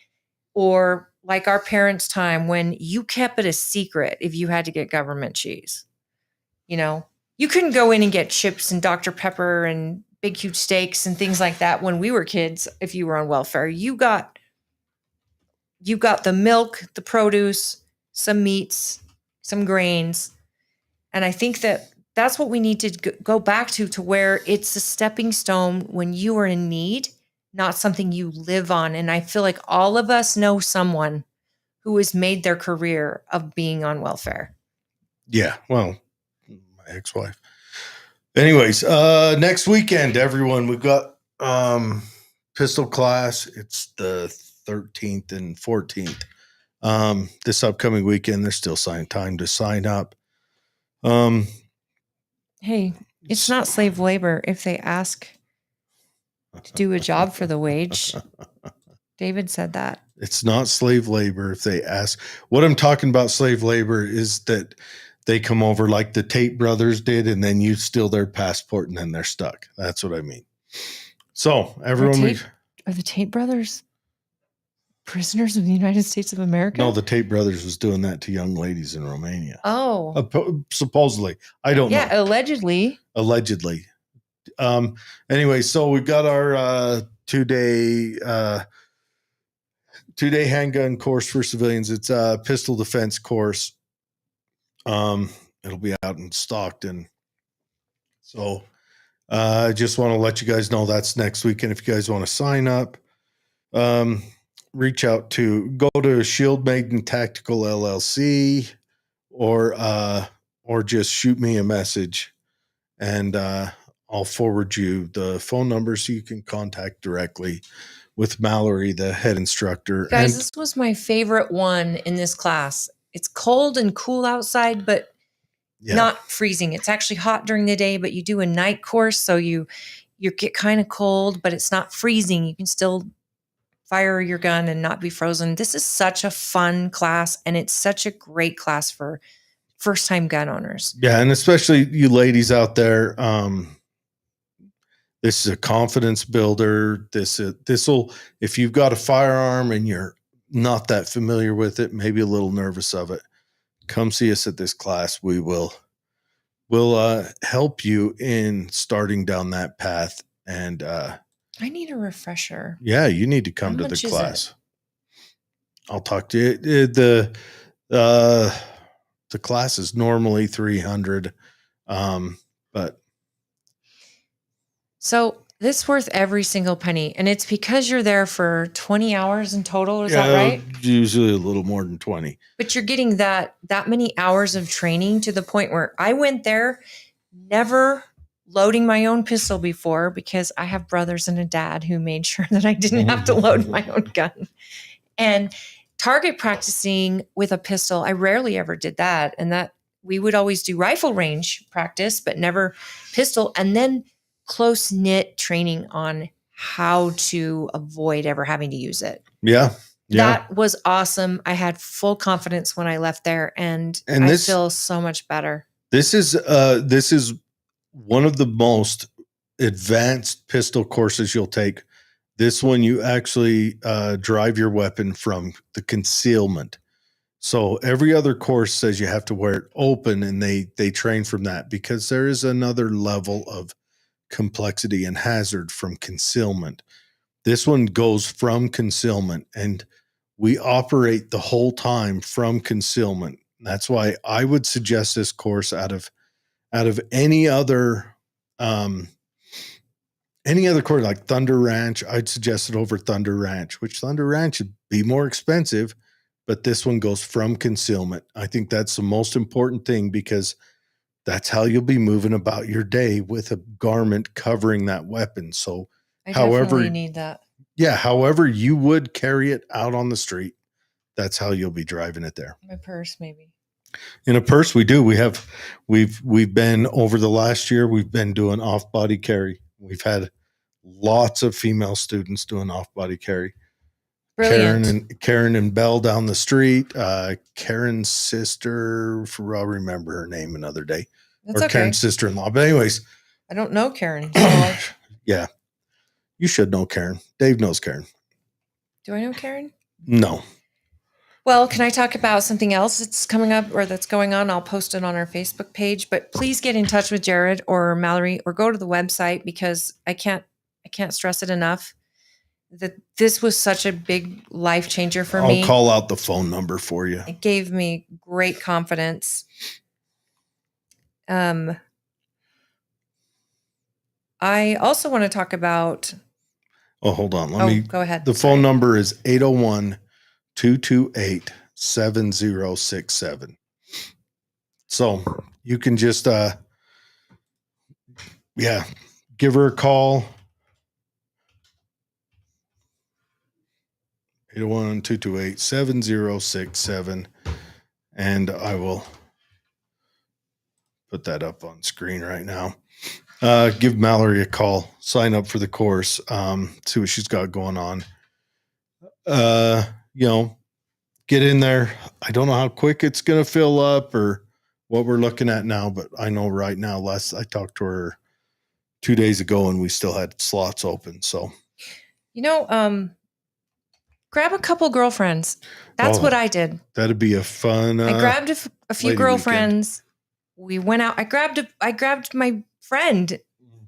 or like our parents' time when you kept it a secret if you had to get government cheese. You couldn't go in and get chips and Dr. Pepper and big, huge steaks and things like that when we were kids. If you were on welfare, you got the milk, the produce, some meats, some grains. And I think that's what we need to go back to where it's a stepping stone when you are in need, not something you live on. And I feel like all of us know someone who has made their career of being on welfare. Yeah. Well, my ex-wife. Anyways, next weekend, everyone, we've got pistol class. It's the 13th and 14th. This upcoming weekend, there's still time to sign up. Hey, it's not slave labor if they ask to do a job for the wage. David said that. It's not slave labor if they ask. What I'm talking about slave labor is that they come over like the Tate brothers did, and then you steal their passport, and then they're stuck. That's what I mean. So everyone, are the Tate brothers prisoners of the United States of America? No, the Tate brothers was doing that to young ladies in Romania. Oh, supposedly. I don't know. Yeah, allegedly. Anyway, so we've got our 2-day handgun course for civilians. It's a pistol defense course. It'll be out in Stockton. So I just want to let you guys know that's next weekend. If you guys want to sign up, go to Shield Maiden Tactical LLC or just shoot me a message, and I'll forward you the phone number so you can contact directly with Mallory, the head instructor. Guys, this was my favorite one in this class. It's cold and cool outside, but not freezing. It's actually hot during the day, but you do a night course, so you get kind of cold, but it's not freezing. You can still fire your gun and not be frozen. This is such a fun class, and it's such a great class for first-time gun owners. Yeah, and especially you ladies out there, this is a confidence builder. This will, if you've got a firearm and you're not that familiar with it, maybe a little nervous of it, come see us at this class. We'll help you in starting down that path. And I need a refresher. yeah, you need to come How to the much is class. I'll talk to you. The class is normally $300, but So this worth every single penny, and it's because you're there for 20 hours in total. Is that right? Usually a little more than 20. But you're getting that many hours of training to the point where I went there, never loading my own pistol before, because I have brothers and a dad who made sure that I didn't have to load my own gun. And target practicing with a pistol, I rarely ever did that. And that we would always do rifle range practice, but never pistol. And then close knit training on how to avoid ever having to use it. Yeah. That was awesome. I had full confidence when I left there, and I feel so much better. This is one of the most advanced pistol courses you'll take. This one, you actually drive your weapon from the concealment. So every other course says you have to wear it open, and they train from that, because there is another level of complexity and hazard from concealment. This one goes from concealment, and we operate the whole time from concealment. That's why I would suggest this course out of any other course, like Thunder Ranch. I'd suggest it over Thunder Ranch, which Thunder Ranch would be more expensive, but this one goes from concealment. I think that's the most important thing, because that's how you'll be moving about your day, with a garment covering that weapon. So I definitely need that. Yeah, however you would carry it out on the street, that's how you'll be driving it there. My purse, maybe. In a purse, we do. We've been, over the last year, we've been doing off-body carry. We've had lots of female students doing off-body carry. Brilliant. Karen and Belle down the street. Karen's sister, I'll remember her name another day. That's or okay. Karen's sister-in-law. But anyways. I don't know Karen. So yeah. You should know Karen. Dave knows Karen. Do I know Karen? No. Well, can I talk about something else that's coming up or that's going on? I'll post it on our Facebook page, but please get in touch with Jared or Mallory, or go to the website, because I can't stress it enough that this was such a big life changer for me. I'll call out the phone number for you. It gave me great confidence. I also want to talk about. Oh, hold on. Let me go ahead. The phone number is 801-228-7067. So you can just, give her a call. 801-228-7067. And I will put that up on screen right now. Give Mallory a call, sign up for the course, see what she's got going on. Get in there. I don't know how quick it's going to fill up or what we're looking at now, but I know right now, I talked to her 2 days ago and we still had slots open. So, grab a couple girlfriends. That's what I did. That'd be a fun. I grabbed a few girlfriends. Weekend. We went out. I grabbed my friend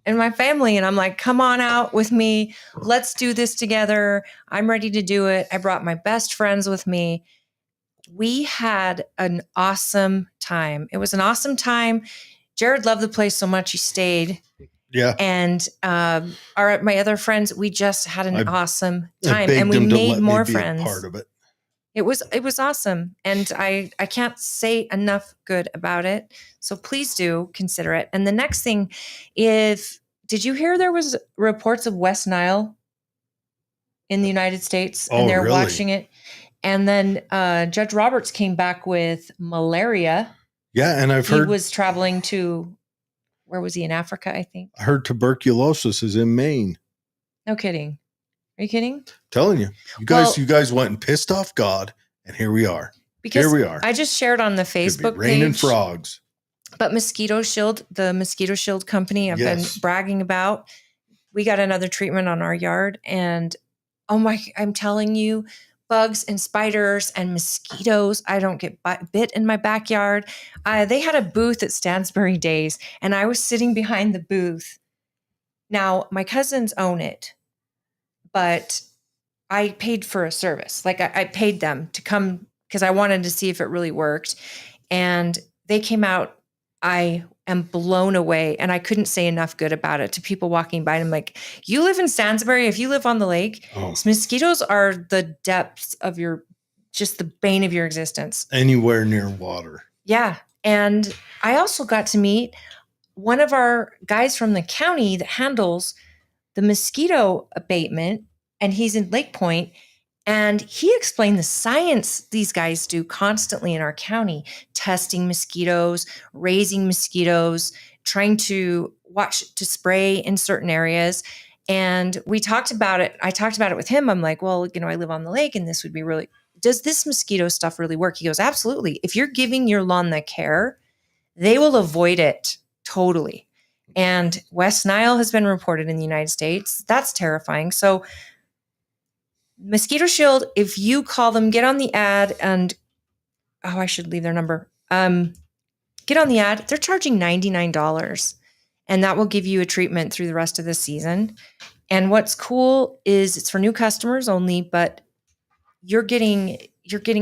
and my family, and I'm like, come on out with me. Let's do this together. I'm ready to do it. I brought my best friends with me. We had an awesome time. It was an awesome time. Jared loved the place so much he stayed. Yeah. And my other friends, we just had an awesome time, and we made more friends. Part of it. It was awesome. And I can't say enough good about it. So please do consider it. And the next thing, did you hear there was reports of West Nile in the United States, and they're watching it? And then Judge Roberts came back with malaria. Yeah. And I've heard he was traveling to, where was he, in Africa, I think? I heard tuberculosis is in Maine. No kidding. Are you kidding? Telling you, Well- you guys went and pissed off God, and here we are. Because Here we are. I just shared on the Could be Facebook raining page. frogs. But Mosquito Shield, the Mosquito Shield company I've Yes. been bragging about, we got another treatment on our yard. And I'm telling you, bugs and spiders and mosquitoes. I don't get bit in my backyard. They had a booth at Stansbury Days, and I was sitting behind the booth. Now, my cousins own it, but I paid for a service. Like I paid them to come because I wanted to see if it really worked. And they came out. I am blown away, and I couldn't say enough good about it to people walking by. And I'm like, you live in Stansbury. If you live on the lake, Oh. mosquitoes are the depths of just the bane of your existence. Anywhere near water. Yeah. And I also got to meet one of our guys from the county that handles the mosquito abatement, and he's in Lake Point. And he explained the science these guys do constantly in our county, testing mosquitoes, raising mosquitoes, trying to watch to spray in certain areas. And we talked about it. I talked about it with him. I'm like, well, I live on the lake, and this would be really, does this mosquito stuff really work? He goes, absolutely. If you're giving your lawn the care, they will avoid it totally. And West Nile has been reported in the United States. That's terrifying. So Mosquito Shield, if you call them, get on the ad, and I should leave their number. Get on the ad. They're charging $99, and that will give you a treatment through the rest of the season. And what's cool is it's for new customers only, but you're getting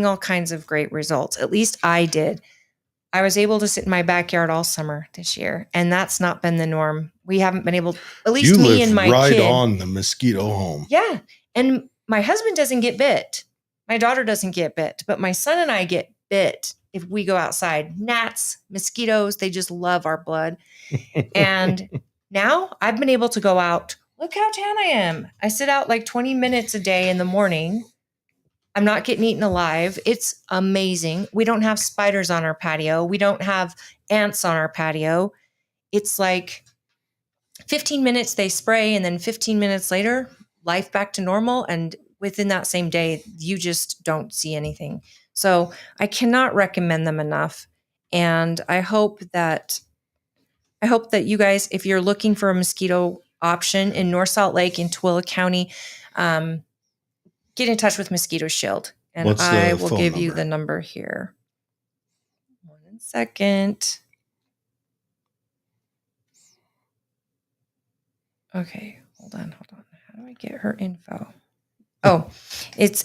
all kinds of great results. At least I did. I was able to sit in my backyard all summer this year, and that's not been the norm. We haven't been able, at least You me live and my right kid. on the mosquito home. Yeah. And my husband doesn't get bit. My daughter doesn't get bit, but my son and I get bit if we go outside. Gnats, mosquitoes, they just love our blood. And now I've been able to go out. Look how tan I am. I sit out like 20 minutes a day in the morning. I'm not getting eaten alive. It's amazing. We don't have spiders on our patio. We don't have ants on our patio. It's like 15 minutes they spray, and then 15 minutes later, life back to normal. And within that same day, you just don't see anything. So I cannot recommend them enough. And I hope that you guys, if you're looking for a mosquito option in North Salt Lake in Tooele County, get in touch with Mosquito Shield. And What's the I will phone give you number? the number here. 1 second. Okay, hold on. How do I get her info? Oh, it's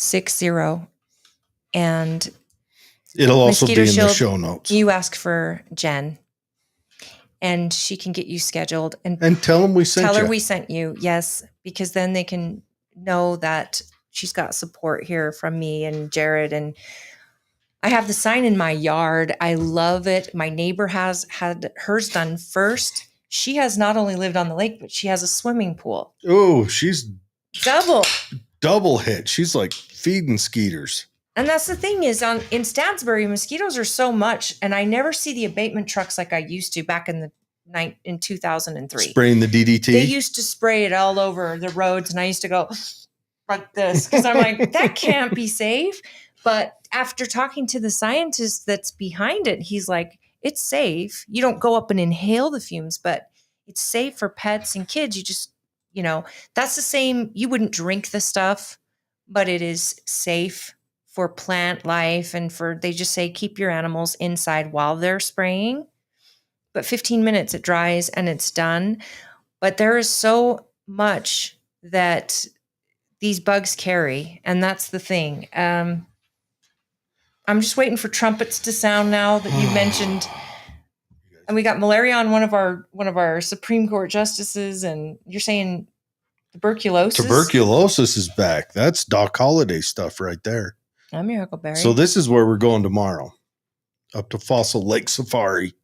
801-440-9260. And It'll also Mosquito be in the Shield, show notes. you ask for Jen, and she can get you scheduled. And tell them we sent tell her you. we sent you. Yes, because then they can know that she's got support here from me and Jared. And I have the sign in my yard. I love it. My neighbor has had hers done first. She has not only lived on the lake, but she has a swimming pool. Oh, she's Double. hit. She's like feeding skeeters. And that's the thing is in Stansbury, mosquitoes are so much, and I never see the abatement trucks like I used to back in 2003. Spraying the DDT. They used to spray it all over the roads, and I used to go like this because I'm like, that can't be safe. But after talking to the scientist that's behind it, he's like, it's safe. You don't go up and inhale the fumes, but it's safe for pets and kids. You just, that's the same. You wouldn't drink the stuff, but it is safe for plant life. And they just say, keep your animals inside while they're spraying. But 15 minutes it dries and it's done. But there is so much that these bugs carry. And that's the thing. I'm just waiting for trumpets to sound now that you mentioned. And we got malaria on one of our Supreme Court justices, and you're saying tuberculosis? Tuberculosis is back. That's Doc Holliday stuff right there. I'm your Huckleberry. So this is where we're going tomorrow. Up to Fossil Lake Safari.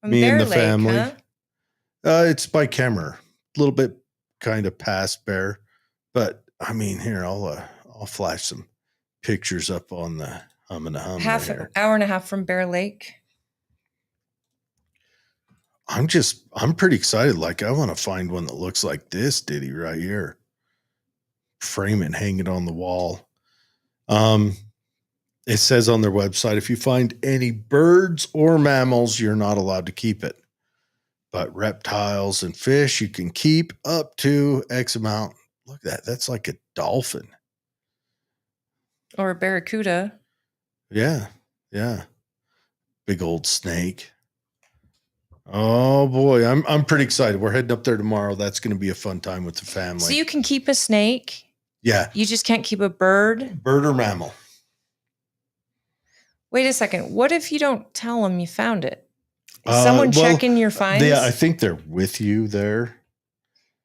From me Bear and the Lake, family. huh? It's by Kemmer. A little bit kind of past Bear. But I mean, here, I'll flash some pictures up on the hum and a hum. Half right an here. hour and a half from Bear Lake. I'm pretty excited. Like, I want to find one that looks like this ditty right here. Frame it and hang it on the wall. It says on their website, if you find any birds or mammals, you're not allowed to keep it. But reptiles and fish, you can keep up to X amount. Look at that. That's like a dolphin. Or a barracuda. Yeah. Yeah. Big old snake. Oh boy. I'm pretty excited. We're heading up there tomorrow. That's going to be a fun time with the family. So you can keep a snake. Yeah. You just can't keep a bird. Bird or mammal. Wait a second. What if you don't tell them you found it? Is Well, someone checking your finds? Yeah, I think they're with you there.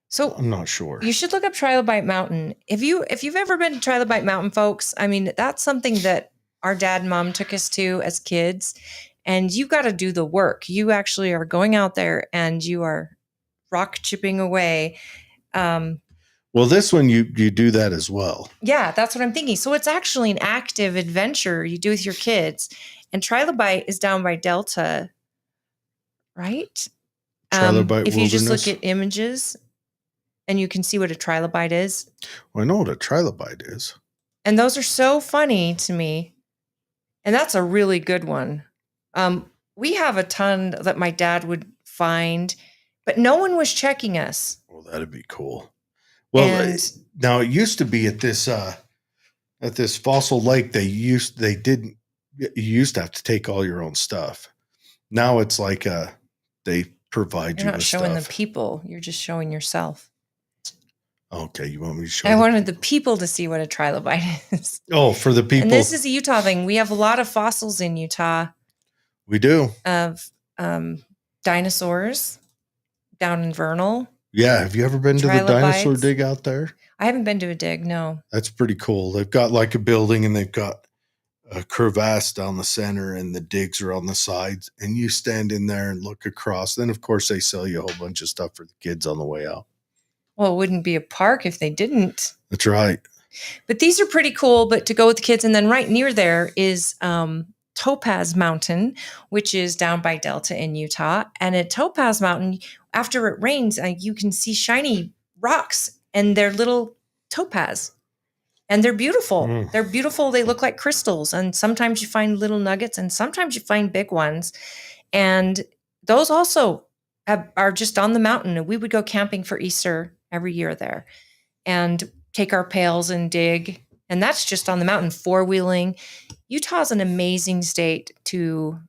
So I'm not sure. you should look up Trilobite Mountain. If you've ever been to Trilobite Mountain, folks, I mean, that's something that our dad and mom took us to as kids, and you got to do the work. You actually are going out there and you are rock chipping away. Well, this one you do that as well. Yeah, that's what I'm thinking. So it's actually an active adventure you do with your kids. And Trilobite is down by Delta, right? Trilobite if you just Wilderness? look at images and you can see what a trilobite is. Well, I know what a trilobite is. And those are so funny to me. And that's a really good one. We have a ton that my dad would find, but no one was checking us. Well, that'd be cool. Well, And- now it used to be at this fossil lake. You used to have to take all your own stuff. Now it's like they provide You're you not with showing stuff. the people. You're just showing yourself. Okay, you want me to show? I wanted the people to see what a trilobite is. Oh, for the people. And this is a Utah thing. We have a lot of fossils in Utah We do. of dinosaurs down in Vernal. Yeah. Have you ever been to the dinosaur Trilobites. dig out there? I haven't been to a dig, no. That's pretty cool. They've got like a building and they've got a crevasse down the center and the digs are on the sides. And you stand in there and look across. Then, of course, they sell you a whole bunch of stuff for the kids on the way out. Well, it wouldn't be a park if they didn't. That's right. But these are pretty cool, but to go with the kids. And then right near there is Topaz Mountain, which is down by Delta in Utah. And at Topaz Mountain, after it rains, you can see shiny rocks and they're little topaz. And they're beautiful. Mm. They're beautiful. They look like crystals. And sometimes you find little nuggets and sometimes you find big ones. And those also are just on the mountain. And we would go camping for Easter every year there and take our pails and dig. And that's just on the mountain, four-wheeling. Utah's an amazing state to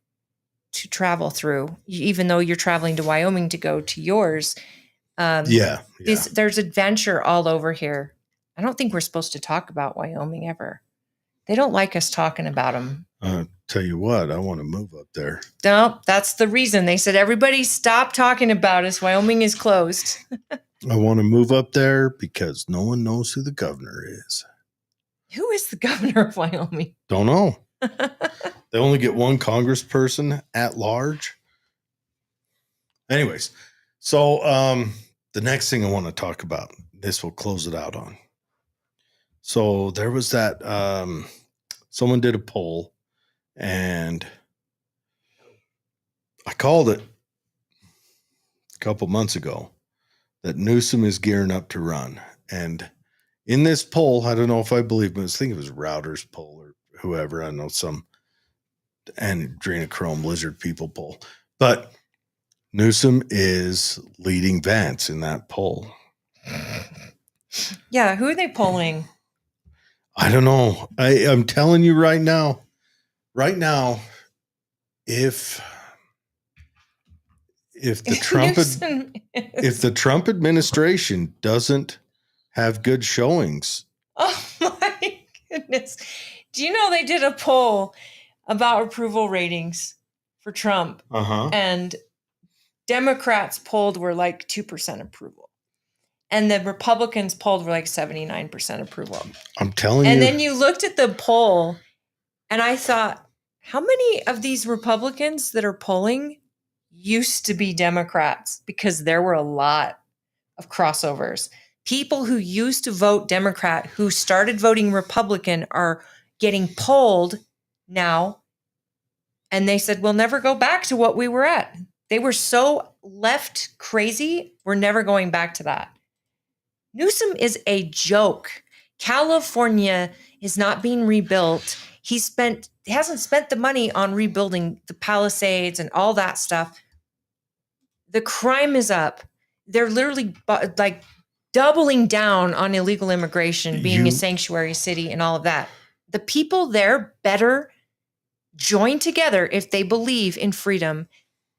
travel through, even though you're traveling to Wyoming to go to yours. Yeah. There's adventure all over here. I don't think we're supposed to talk about Wyoming ever. They don't like us talking about them. Tell you what, I want to move up there. No, that's the reason. They said, everybody stop talking about us. Wyoming is closed. I want to move up there because no one knows who the governor is. Who is the governor of Wyoming? Don't know. They only get one congressperson at large. Anyways, so the next thing I want to talk about, this will close it out on. So there was that someone did a poll and I called it a couple months ago that Newsom is gearing up to run. And in this poll, I don't know if I believe, but I think it was Router's poll or whoever. I know some adrenochrome lizard people poll. But Newsom is leading Vance in that poll. Yeah, who are they polling? I don't know. I'm telling you right now, if the Trump Newsom is- if the Trump administration doesn't have good showings, Oh my goodness. Do you know they did a poll about approval ratings for Trump? And Democrats polled were like 2% approval. And the Republicans polled were like 79% approval. I'm telling And you. then you looked at the poll and I thought, how many of these Republicans that are polling used to be Democrats? Because there were a lot of crossovers. People who used to vote Democrat, who started voting Republican, are getting polled now. And they said, we'll never go back to what we were at. They were so left crazy. We're never going back to that. Newsom is a joke. California is not being rebuilt. He hasn't spent the money on rebuilding the Palisades and all that stuff. The crime is up. They're literally like doubling down on illegal immigration, being a sanctuary city and all of that. The people there better join together if they believe in freedom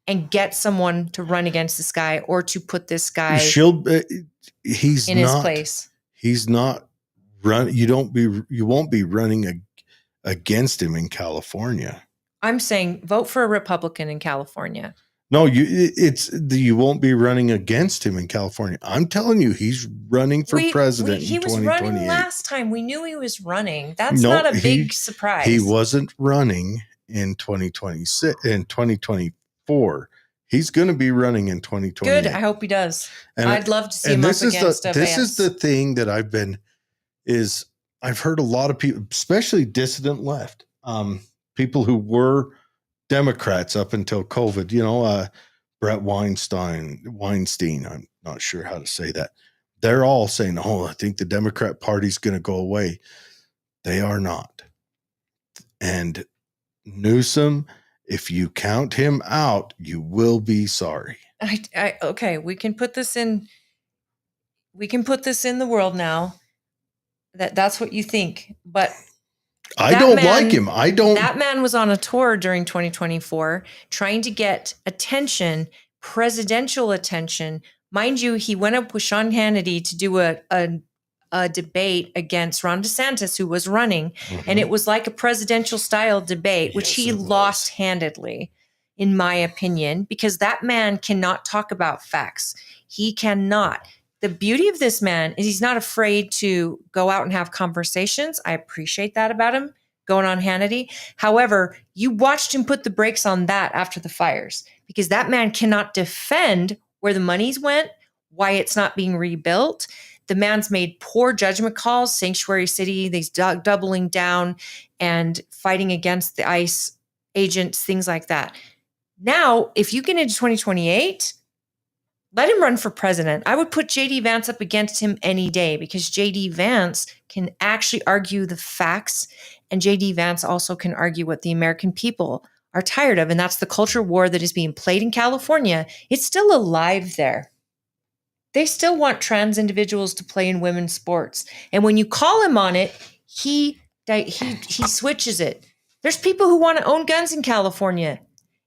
and get someone to run against this guy or to put this guy he's in his place. He's not run. You won't be running against him in California. I'm saying vote for a Republican in California. No, you won't be running against him in California. I'm telling you, he's running for president in 2028. He was running last time. We knew he was running. That's not a big surprise. He wasn't running in 2026, in 2024. He's going to be running in 2028. Good. I hope he does. And I'd love to see him up against Vance. This is the thing that I've heard a lot of people, especially dissident left, people who were Democrats up until COVID, Brett Weinstein, I'm not sure how to say that. They're all saying, I think the Democrat Party's going to go away. They are not. And Newsom, if you count him out, you will be sorry. Okay, we can put this in the world now. That's what you think, but I don't like him. That man was on a tour during 2024 trying to get attention, presidential attention. Mind you, he went up with Sean Hannity to do a debate against Ron DeSantis, who was running. Mm-hmm. And it was like a presidential style debate, which he lost handedly, in my opinion, because that man cannot talk about facts. He cannot. The beauty of this man is he's not afraid to go out and have conversations. I appreciate that about him, going on Hannity. However, you watched him put the brakes on that after the fires, because that man cannot defend where the monies went, why it's not being rebuilt. The man's made poor judgment calls, sanctuary city, these doubling down and fighting against the ICE agents, things like that. Now, if you get into 2028, let him run for president. I would put J.D. Vance up against him any day, because J.D. Vance can actually argue the facts, and J.D. Vance also can argue what the American people are tired of, and that's the culture war that is being played in California. It's still alive there. They still want trans individuals to play in women's sports, and when you call him on it, he switches it. There's people who want to own guns in California.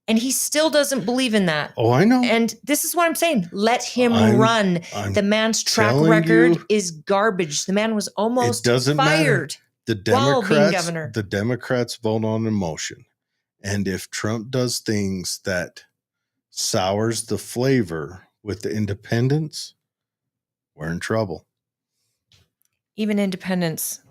And he still doesn't believe in that. Oh, I know. And this is what I'm saying. Let him run. The man's track record is garbage. The man was almost fired matter. while being governor. The Democrats vote on emotion. And if Trump does things that sours the flavor with the independents, we're in trouble. Even independents.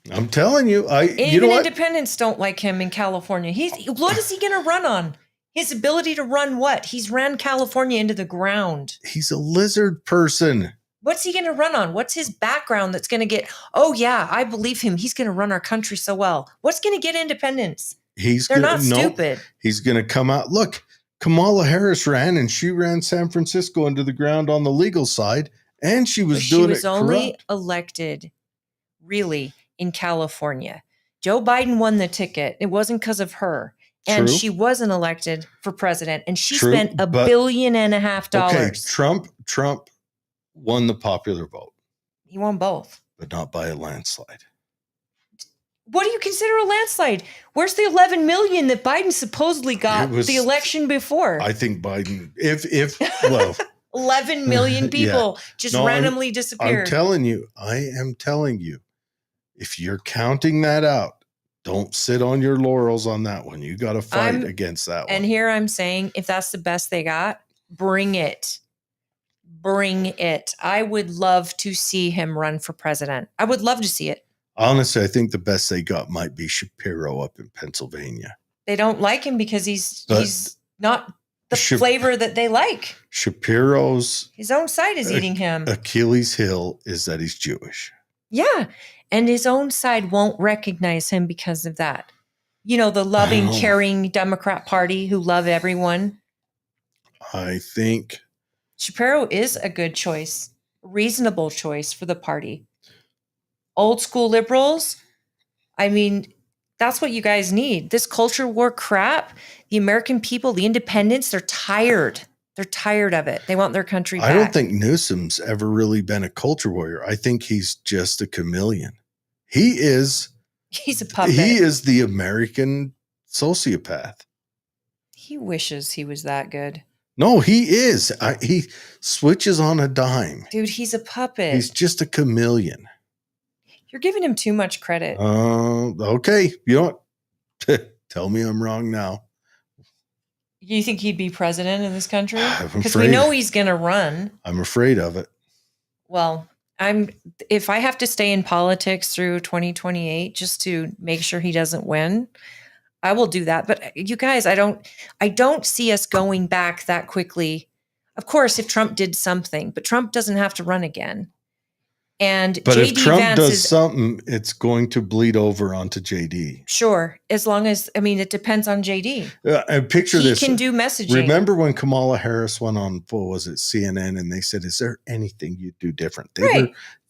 I'm telling you. Independents don't like him in California. What is he going to run on? His ability to run what? He's ran California into the ground. He's a lizard person. What's he going to run on? What's his background that's going to get, oh yeah, I believe him. He's going to run our country so well. What's going to get independence? They're not stupid. He's going to come out. Look, Kamala Harris ran, and she ran San Francisco into the ground on the legal side, and she was doing it corrupt. She was only elected, really, in California. Joe Biden won the ticket. It wasn't because of her. And she wasn't elected for president, and she spent $1.5 billion. Okay, Trump won the popular vote. He won both, but not by a landslide. What do you consider a landslide? Where's the 11 million that Biden supposedly got the election before? I think Biden, if 11 million people randomly disappeared. I am telling you, if you're counting that out, don't sit on your laurels on that one. You got to fight against that one. And here I'm saying, if that's the best they got, bring it. Bring it. I would love to see him run for president. I would love to see it. Honestly, I think the best they got might be Shapiro up in Pennsylvania. They don't like him because he's not the flavor that they like. His own side is eating him. Achilles' heel is that he's Jewish. Yeah. And his own side won't recognize him because of that. The loving, caring Democrat Party who love everyone. I think Shapiro is a good choice, reasonable choice for the party. Old school liberals, I mean, that's what you guys need. This culture war crap, the American people, the independents, they're tired. They're tired of it. They want their country back. I don't think Newsom's ever really been a culture warrior. I think he's just a chameleon. He's a puppet. He is the American sociopath. He wishes he was that good. No, he is. He switches on a dime. Dude, he's a puppet. He's just a chameleon. You're giving him too much credit. Okay. You know what? Tell me I'm wrong now. You think he'd be president of this country? I'm Because we afraid. know he's going to run. I'm afraid of it. Well, if I have to stay in politics through 2028 just to make sure he doesn't win, I will do that. But you guys, I don't see us going back that quickly. Of course, if Trump did something, but Trump doesn't have to run again. But if JD Trump Vance does something, it's going to bleed over onto JD. Sure, as long as it depends on JD. And picture He this. can do messaging. Remember when Kamala Harris went on, what was it, CNN, and they said, "Is there anything you'd do different?"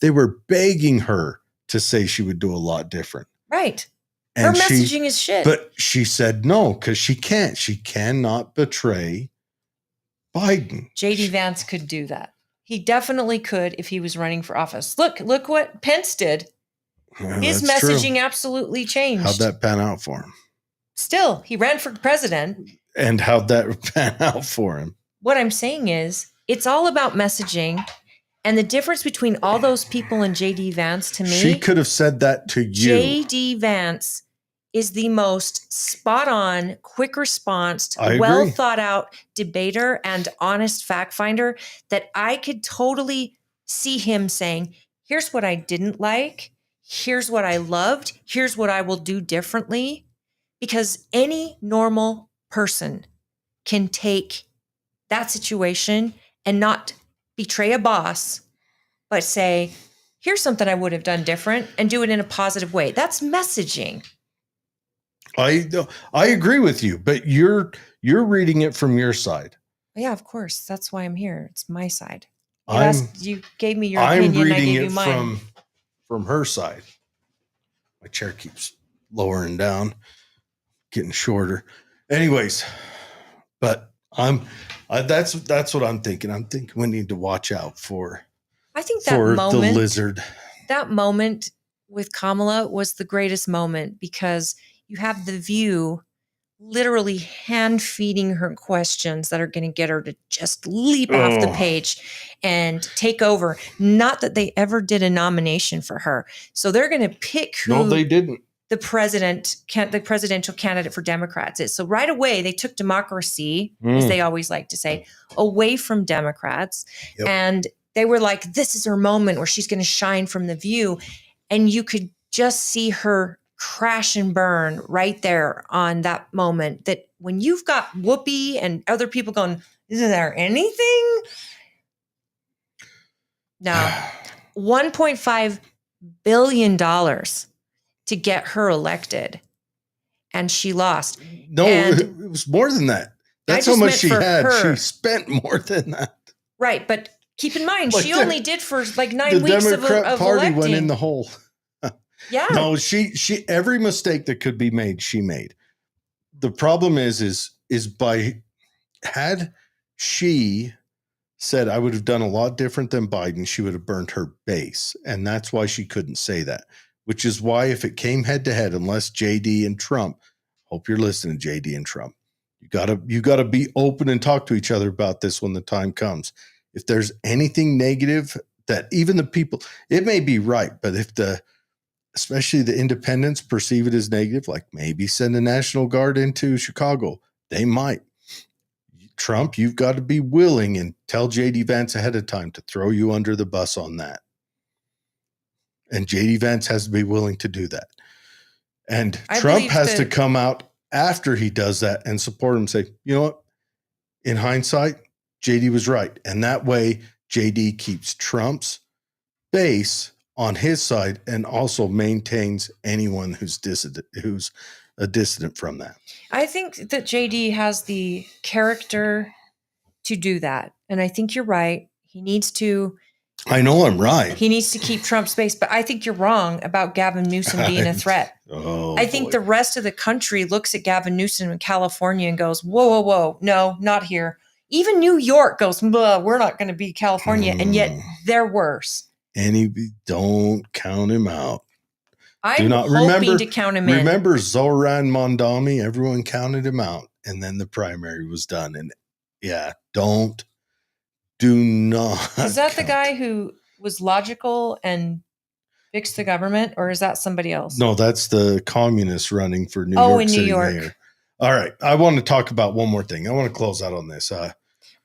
They were begging her to say she would do a lot different. Right. And Her messaging is shit. But she said no, because she can't. She cannot betray Biden. JD Vance could do that. He definitely could if he was running for office. Look what Pence did. His That's messaging true. absolutely changed. How'd that pan out for him? Still, he ran for president. And how'd that pan out for him? What I'm saying is, it's all about messaging. And the difference between all those people and JD Vance, to me, She could have said that to you. JD Vance is the most spot on, quick response, I agree. well thought out debater and honest fact finder that I could totally see him saying, here's what I didn't like. Here's what I loved. Here's what I will do differently. Because any normal person can take that situation and not betray a boss, but say, here's something I would have done different and do it in a positive way. That's messaging. I agree with you, but you're reading it from your side. Yeah, of course. That's why I'm here. It's my side. You gave me your I'm opinion. I reading gave it you mine. from her side. My chair keeps lowering down, getting shorter. Anyways, but that's what I'm thinking. I'm thinking we need to watch out for I think the moment, lizard. that moment with Kamala was the greatest moment because you have The View literally hand feeding her questions that are going to get her to just leap off the page and take over. Not that they ever did a nomination for her. So they're going to pick who No, they didn't. the presidential candidate for Democrats is. So right away, they took democracy, as they always like to say, away from Democrats. Yep. And they were like, this is her moment where she's going to shine from The View. And you could just see her crash and burn right there on that moment, that when you've got Whoopi and other people going, is there anything? No. $1.5 billion to get her elected. And she lost. No, And it was more than that. That's how just much meant she for had. her. She spent more than that. Right. But keep in mind, Like she the- only did for like 9 The weeks Democrat of Party electing. went in the hole. Yeah. No, she every mistake that could be made, she made. The problem is had she said I would have done a lot different than Biden, she would have burned her base. And that's why she couldn't say that, which is why if it came head to head, unless JD and Trump, hope you're listening, JD and Trump, you gotta be open and talk to each other about this when the time comes. If there's anything negative that even the people, it may be right, but if especially the independents perceive it as negative, like maybe send the National Guard into Chicago, they might. Trump, you've got to be willing and tell JD Vance ahead of time to throw you under the bus on that. And JD Vance has to be willing to do that. And I Trump believe has to that- come out after he does that and support him, say, you know what? In hindsight, JD was right. And that way, JD keeps Trump's base on his side and also maintains anyone who's a dissident from that. I think that JD has the character to do that. And I think you're right. He needs to I'm right. keep Trump space, but I think you're wrong about Gavin Newsom being a threat. Oh, I think boy. the rest of the country looks at Gavin Newsom in California and goes, whoa, whoa, whoa, no, not here. Even New York goes, we're not going to be California. And yet they're worse. Don't count him out. I'm not hoping remember- to count him in. Remember Zoran Mondami? Everyone counted him out, and then the primary was done. And yeah, do not. Is that the count. guy who was logical and fixed the government, or is that somebody else? No, that's the communist running for New Oh, York in New City York. mayor. All right, I want to talk about one more thing. I want to close out on this.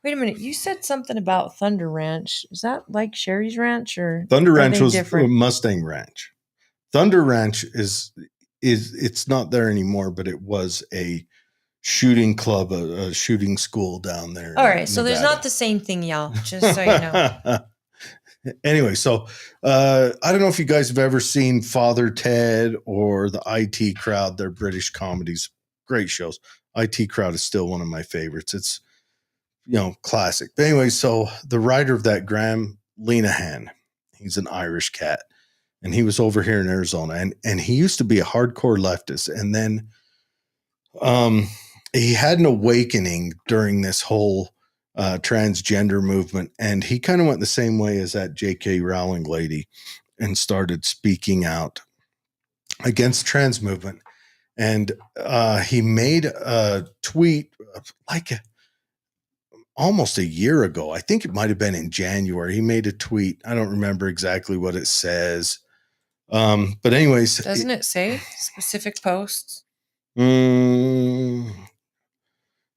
Wait a minute. You said something about Thunder Ranch. Is that like Sherry's Ranch or Thunder are Ranch they was different? Mustang Ranch. Thunder Ranch is it's not there anymore, but it was a shooting club, a shooting school down there. All in right. So there's Nevada. not the same thing, y'all, just so you know. Anyway, so I don't know if you guys have ever seen Father Ted or the IT Crowd. They're British comedies, great shows. IT Crowd is still one of my favorites. It's classic. But anyway, so the writer of that, Graham Linehan, he's an Irish cat, and he was over here in Arizona, and he used to be a hardcore leftist, and then he had an awakening during this whole transgender movement, and he kind of went the same way as that J.K. Rowling lady and started speaking out against the trans movement. And he made a tweet almost a year ago. I think it might have been in January. He made a tweet. I don't remember exactly what it says. But anyways, Doesn't it say specific posts? One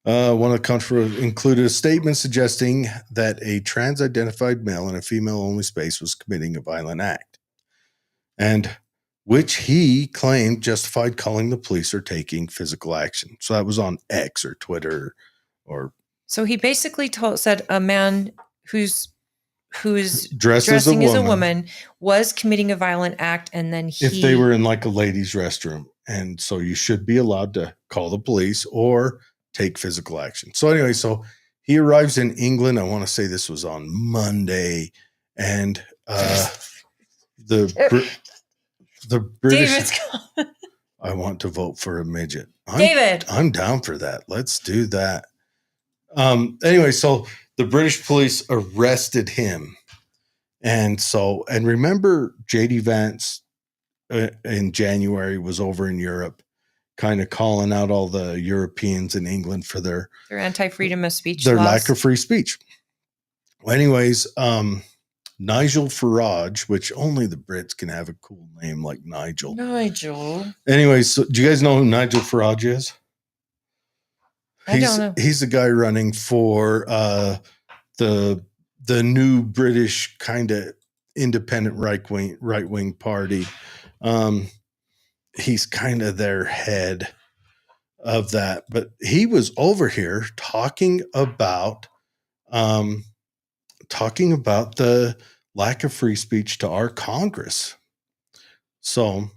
of the country included a statement suggesting that a trans-identified male in a female-only space was committing a violent act, and which he claimed justified calling the police or taking physical action. So that was on X or Twitter, or So he basically said a man who's dressed dressing as a woman was committing a violent act, and then if they were in like a ladies' restroom, and so you should be allowed to call the police or take physical action. So anyway, so he arrives in England. I want to say this was on Monday, and the British. David's I want to vote for a midget. David. I'm down for that. Let's do that. Anyway, so the British police arrested him, and remember JD Vance in January was over in Europe, kind of calling out all the Europeans in England for their anti-freedom of speech, their laws. lack of free speech. Well, anyways, Nigel Farage, which only the Brits can have a cool name like Nigel. Anyways, so do you guys know who Nigel Farage is? I don't know. He's the guy running for the new British kind of independent right wing party. He's kind of their head of that, but he was over here talking about the lack of free speech to our Congress. So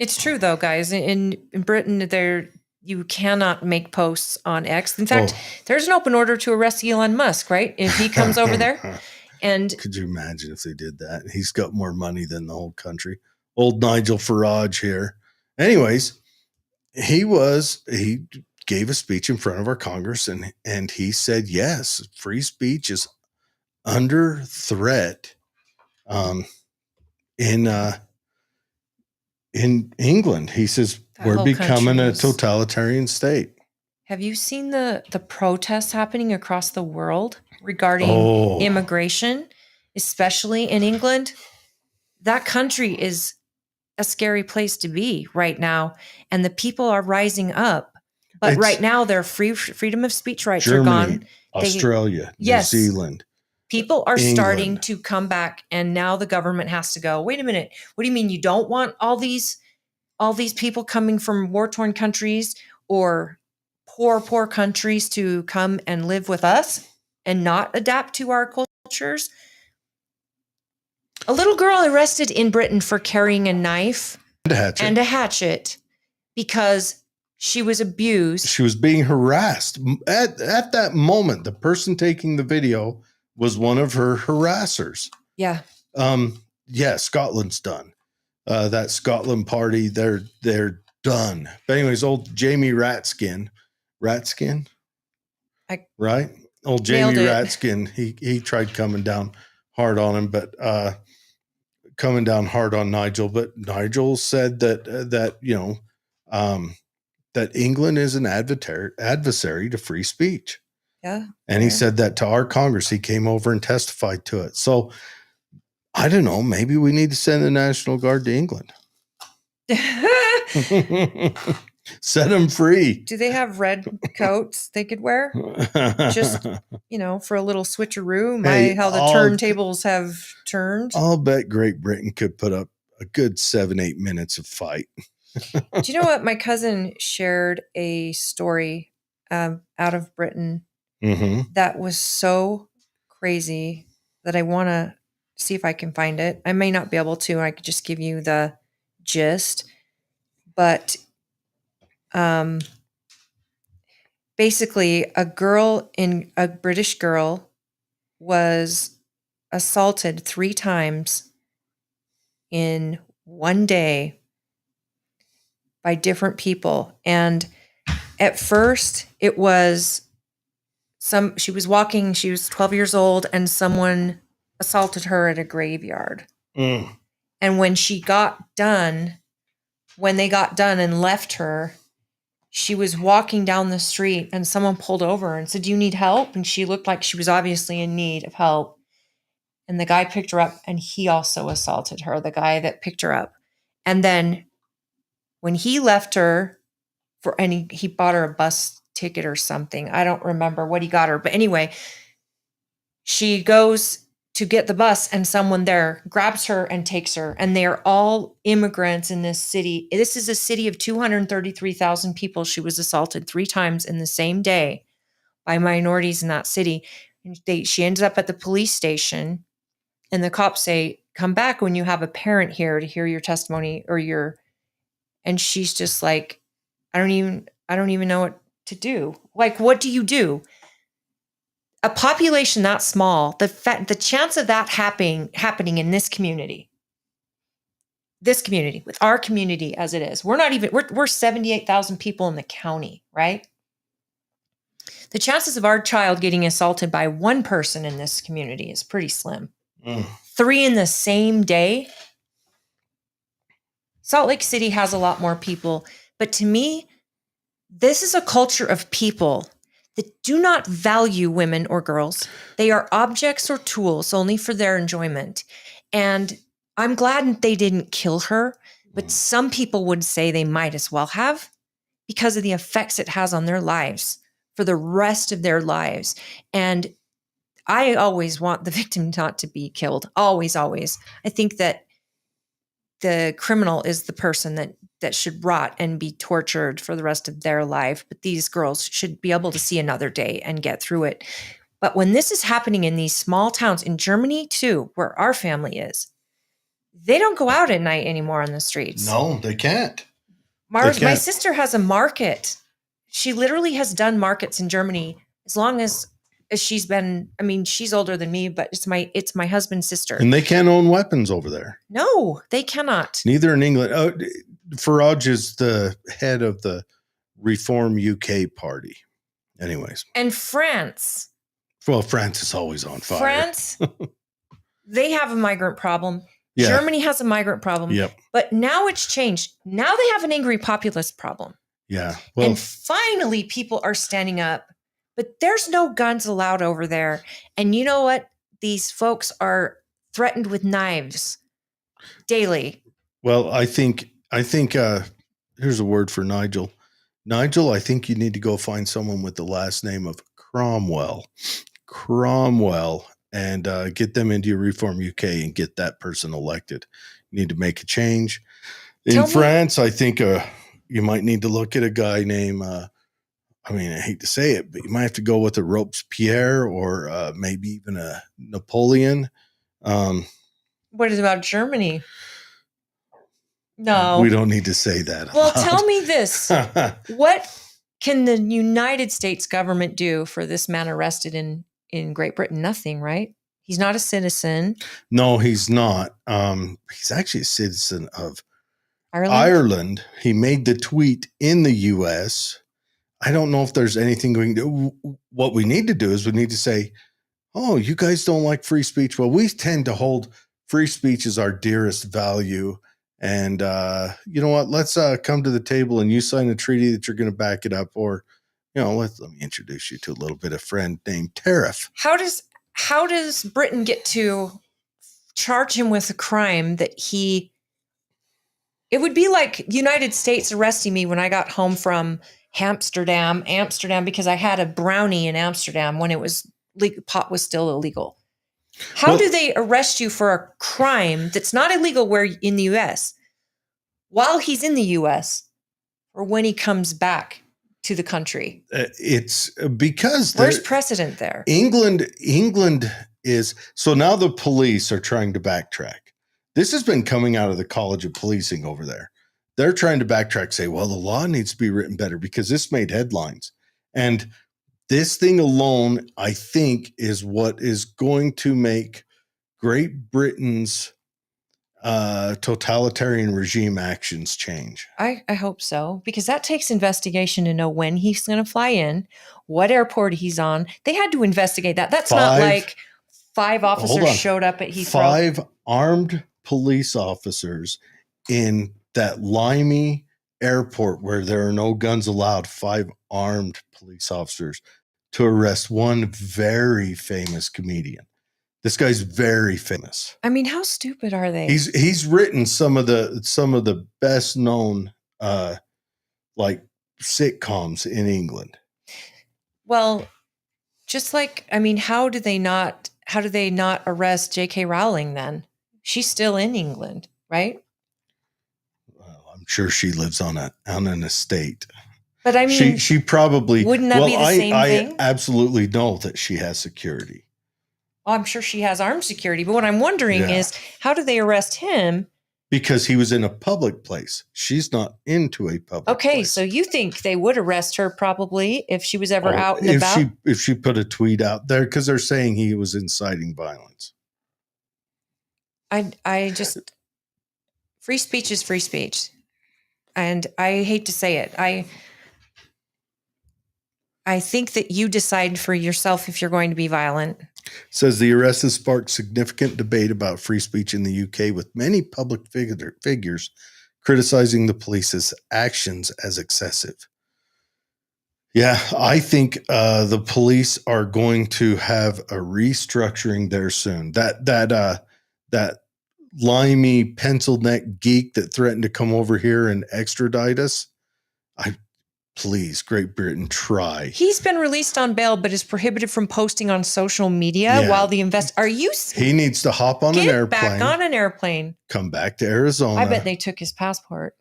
It's true though, guys. In Britain, you cannot make posts on X. In fact, there's an open order to arrest Elon Musk, right? If he comes over there. And could you imagine if they did that? He's got more money than the whole country. Old Nigel Farage here. Anyways, he gave a speech in front of our Congress, and he said, yes, free speech is under threat in England. He says, we're becoming a totalitarian state. Have you seen the protests happening across the world regarding immigration, especially in England? That country is a scary place to be right now, and the people are rising up. But right now, their freedom of speech rights Germany, are gone. Australia, New Zealand. People are starting to come back, and now the government has to go, wait a minute, what do you mean you don't want all these people coming from war-torn countries or poor countries to come and live with us and not adapt to our cultures? A little girl arrested in Britain for carrying a knife and a hatchet because She was abused. She was being harassed. At that moment, the person taking the video was one of her harassers. Yeah. Yeah, Scotland's done. That Scotland party, they're done. But anyways, old Jamie Ratskin, right? Old Jamie Ratskin, he tried coming down hard on him, but coming down hard on Nigel. But Nigel said that that England is an adversary to free speech. Yeah. And he said that to our Congress. He came over and testified to it. So I don't know. Maybe we need to send the National Guard to England. Set them free. Do they have red coats they could wear? Just, for a little switcheroo, how the turntables have turned. I'll bet Great Britain could put up a good 7-8 minutes of fight. Do you know what? My cousin shared a story out of Britain that was so crazy that I want to see if I can find it. I may not be able to. I could just give you the gist. But basically, a British girl was assaulted 3 times in one day by different people. And at first it was she was walking, she was 12 years old, and someone assaulted her at a graveyard. And when they got done and left her, she was walking down the street and someone pulled over and said, "Do you need help?" And she looked like she was obviously in need of help. And the guy picked her up and he also assaulted her, the guy that picked her up. And then when he left her he bought her a bus ticket or something. I don't remember what he got her. But anyway, she goes to get the bus and someone there grabs her and takes her. And they are all immigrants in this city. This is a city of 233,000 people. She was assaulted 3 times in the same day by minorities in that city. And she ended up at the police station, and the cops say, "Come back when you have a parent here to hear your testimony and she's just like, I don't even know what to do. Like, what do you do? A population that small, the chance of that happening in this community, with our community as it is, we're 78,000 people in the county, right? The chances of our child getting assaulted by one person in this community is pretty slim. 3 in the same day. Salt Lake City has a lot more people, but to me, this is a culture of people that do not value women or girls. They are objects or tools only for their enjoyment. And I'm glad they didn't kill her, but some people would say they might as well have, because of the effects it has on their lives for the rest of their lives. And I always want the victim not to be killed. Always, always. I think that the criminal is the person that should rot and be tortured for the rest of their life. But these girls should be able to see another day and get through it. But when this is happening in these small towns, in Germany too, where our family is, they don't go out at night anymore on the streets. No, they can't. My sister has a market. She literally has done markets in Germany as long as she's been. I mean, she's older than me, but it's my husband's sister. And they can't own weapons over there. No, they cannot. Neither in England. Farage is the head of the Reform UK party. Anyways. And France. Well, France is always on fire. France, they have a migrant problem. Yeah. Germany has a migrant problem. Yep. But now it's changed. Now they have an angry populist problem. Yeah. Well, and finally people are standing up. But there's no guns allowed over there. And you know what? These folks are threatened with knives daily. Well, I think here's a word for Nigel. Nigel, I think you need to go find someone with the last name of Cromwell, and get them into your Reform UK and get that person elected. You need to make a change. In France, I think you might need to look at a guy named, I hate to say it, but you might have to go with a Robespierre or maybe even a Napoleon. What is about Germany? No. We don't need to say that. Well, tell me this. What can the United States government do for this man arrested in Great Britain? Nothing, right? He's not a citizen. No, he's not. He's actually a citizen of Ireland. Ireland. He made the tweet in the U.S. I don't know if there's anything going to. What we need to do is we need to say, "Oh, you guys don't like free speech." Well, we tend to hold free speech as our dearest value. And you know what? Let's come to the table and you sign a treaty that you're going to back it up. Or, let me introduce you to a little bit of friend named Tariff. How does Britain get to charge him with a crime that it would be like the United States arresting me when I got home from Amsterdam, because I had a brownie in Amsterdam when pot was still illegal. How do they arrest you for a crime that's not illegal where in the US while he's in the US or when he comes back to the country? It's because there's precedent there. England is, so now the police are trying to backtrack. This has been coming out of the College of Policing over there. They're trying to backtrack, say, well, the law needs to be written better because this made headlines. And this thing alone, I think, is what is going to make Great Britain's totalitarian regime actions change. I hope so, because that takes investigation to know when he's going to fly in, what airport he's on. They had to investigate that. That's not like 5 officers showed up at Heathrow. 5 armed police officers in that Limey airport where there are no guns allowed. 5 armed police officers to arrest one very famous comedian. This guy's very famous. I mean, how stupid are they? He's written some of the best known like sitcoms in England. Well, just like, I mean, how do they not arrest J.K. Rowling then? She's still in England, right? Well, I'm sure she lives on an estate. But I mean, she probably wouldn't that be the same thing? I absolutely know that she has security. Well, I'm sure she has armed security, but what I'm wondering is, how do they arrest him? Because he was in a public place. She's not into a public place. So you think they would arrest her probably if she was ever out and about? If she put a tweet out there, because they're saying he was inciting violence. I just, free speech is free speech. And I hate to say it. I think that you decide for yourself if you're going to be violent. Says the arrest has sparked significant debate about free speech in the UK, with many public figures criticizing the police's actions as excessive. Yeah, I think the police are going to have a restructuring there soon. That limey pencil neck geek that threatened to come over here and extradite us. Please, Great Britain, try. He's been released on bail, but is prohibited from posting on social media while the He needs to hop on an airplane. Get back on an airplane. Come back to Arizona. I bet they took his passport.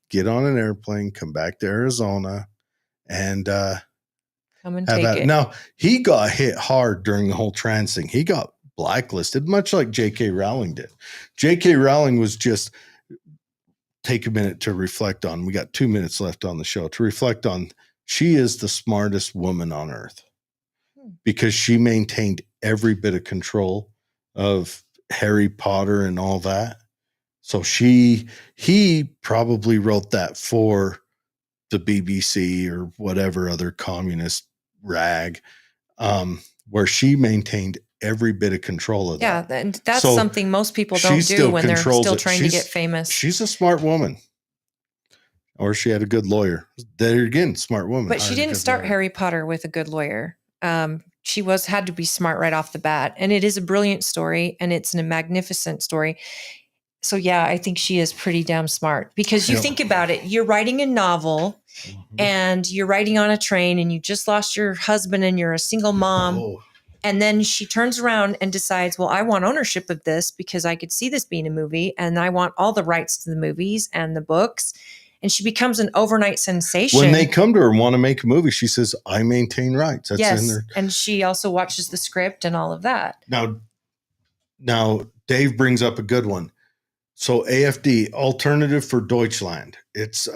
Get on an airplane, come back to Arizona, and come and take it. Now, he got hit hard during the whole trans thing. He got blacklisted, much like J.K. Rowling did. J.K. Rowling was just... Take a minute to reflect on. We got 2 minutes left on the show to reflect on. She is the smartest woman on earth because she maintained every bit of control of Harry Potter and all that. So he probably wrote that for the BBC or whatever other communist rag, where she maintained every bit of control of that. Yeah, and that's something most people don't do when they're still trying to get famous. She's a smart woman. Or she had a good lawyer. There again, smart woman. But she didn't start Harry Potter with a good lawyer. She had to be smart right off the bat. And it is a brilliant story, and it's a magnificent story. So yeah, I think she is pretty damn smart, because you think about it, you're writing a novel and you're writing on a train and you just lost your husband and you're a single mom. Oh. And then she turns around and decides, well, I want ownership of this because I could see this being a movie and I want all the rights to the movies and the books. And she becomes an overnight sensation. When they come to her and want to make a movie, she says, I maintain rights. That's in there. And she also watches the script and all of that. Now Dave brings up a good one. So AfD, Alternative for Deutschland. It's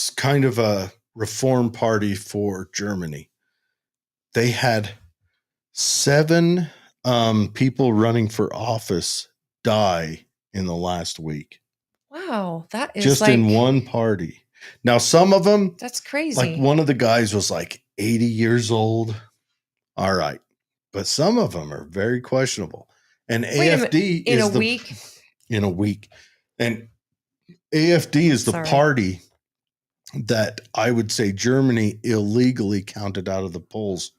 kind of a reform party for Germany. They had 7 people running for office die in the last week. Wow, that is Just like in one party. Now, some of them, that's crazy. like one of the guys was like 80 years old. All right. But some of them are very questionable. And Wait a minute, AfD in is a week. in a week. And AfD is the Sorry. party that I would say Germany illegally counted out of the polls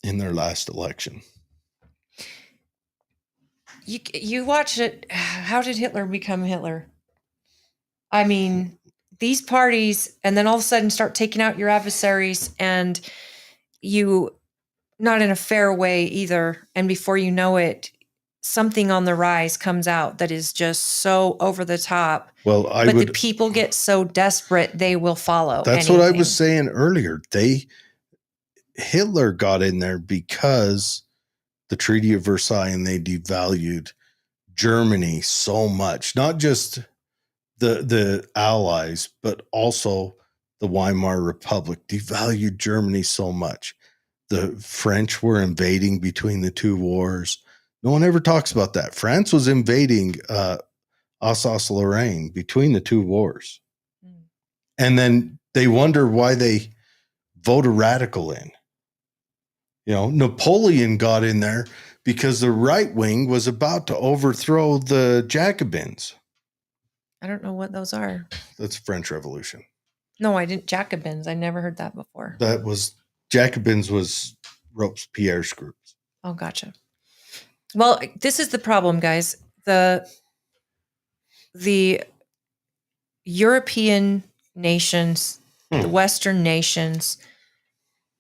in their last election. You watch it. How did Hitler become Hitler? I mean, these parties, and then all of a sudden start taking out your adversaries, and you not in a fair way either. And before you know it, something on the rise comes out that is just so over the top. Well, the people get so desperate they will follow. That's anything. what I was saying earlier. Hitler got in there because the Treaty of Versailles, and they devalued Germany so much, not just the Allies, but also the Weimar Republic devalued Germany so much. The French were invading between the 2 wars. No one ever talks about that. France was invading Alsace-Lorraine between the 2 wars. And then they wonder why they vote a radical in. You know, Napoleon got in there because the right wing was about to overthrow the Jacobins. I don't know what those are. That's French Revolution. No, I didn't. Jacobins. I never heard that before. Jacobins was Robespierre's groups. Oh, gotcha. Well, this is the problem, guys. The European nations, the Western nations,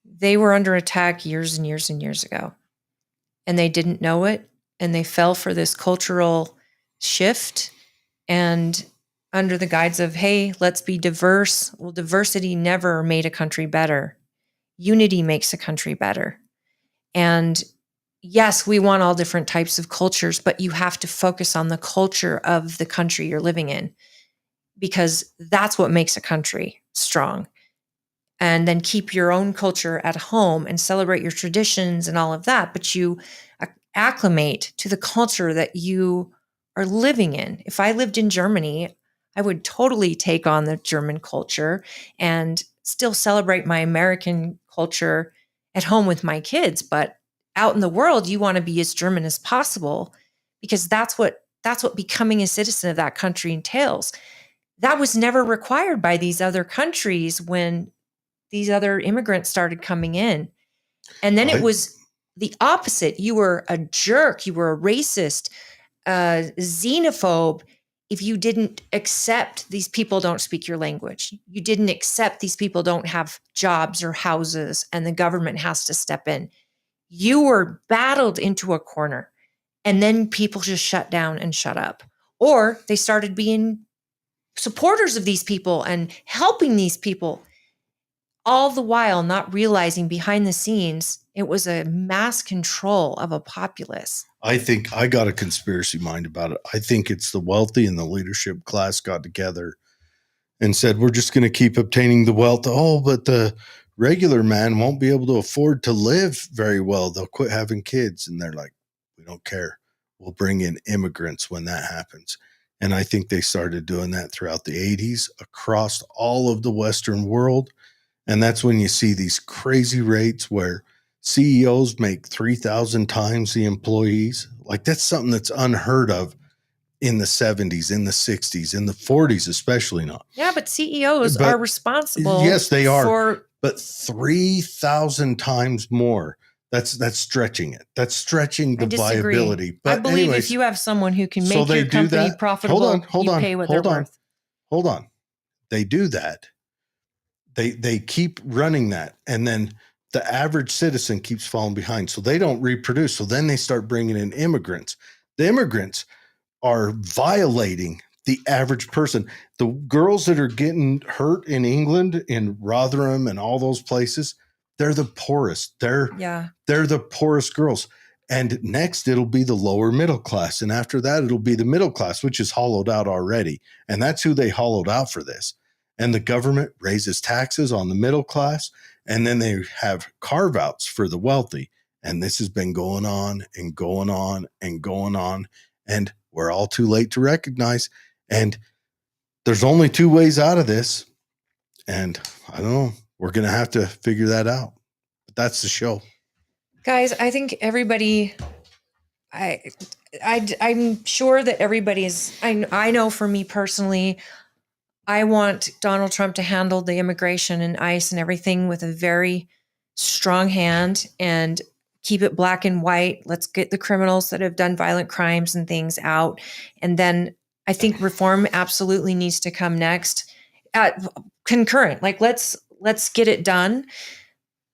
they were under attack years and years and years ago. And they didn't know it. And they fell for this cultural shift. And under the guise of, hey, let's be diverse. Well, diversity never made a country better. Unity makes a country better. And yes, we want all different types of cultures, but you have to focus on the culture of the country you're living in, because that's what makes a country strong. And then keep your own culture at home and celebrate your traditions and all of that. But you acclimate to the culture that you are living in. If I lived in Germany, I would totally take on the German culture and still celebrate my American culture at home with my kids. But out in the world, you want to be as German as possible, because that's what becoming a citizen of that country entails. That was never required by these other countries when these other immigrants started coming in. And then it was the opposite. You were a jerk. You were a racist, xenophobe if you didn't accept these people don't speak your language. You didn't accept these people don't have jobs or houses and the government has to step in. You were battled into a corner, and then people just shut down and shut up. Or they started being supporters of these people and helping these people, all the while not realizing behind the scenes it was a mass control of a populace. I think I got a conspiracy mind about it. I think it's the wealthy and the leadership class got together and said, we're just going to keep obtaining the wealth. Oh, but the regular man won't be able to afford to live very well. They'll quit having kids. And they're like, we don't care. We'll bring in immigrants when that happens. And I think they started doing that throughout the 80s across all of the Western world. And that's when you see these crazy rates where CEOs make 3,000 times the employees. Like, that's something that's unheard of in the 70s, in the 60s, in the 40s, especially not. Yeah, but CEOs are responsible. Yes, they are. But 3,000 times more. That's stretching it. That's stretching the viability. But I believe if you have someone who can make your company profitable, you pay what they're worth. Hold on. They do that. They keep running that. And then the average citizen keeps falling behind. So they don't reproduce. So then they start bringing in immigrants. The immigrants are violating the average person. The girls that are getting hurt in England, in Rotherham and all those places, they're the poorest. They're the poorest girls. And next, it'll be the lower middle class. And after that, it'll be the middle class, which is hollowed out already. And that's who they hollowed out for this. And the government raises taxes on the middle class. And then they have carve outs for the wealthy. And this has been going on and going on and going on. And we're all too late to recognize. And there's only two ways out of this. And I don't know. We're going to have to figure that out. But that's the show. Guys, I think everybody, I'm sure that everybody's, I know for me personally, I want Donald Trump to handle the immigration and ICE and everything with a very strong hand and keep it black and white. Let's get the criminals that have done violent crimes and things out. And then I think reform absolutely needs to come next. Concurrent, like let's get it done.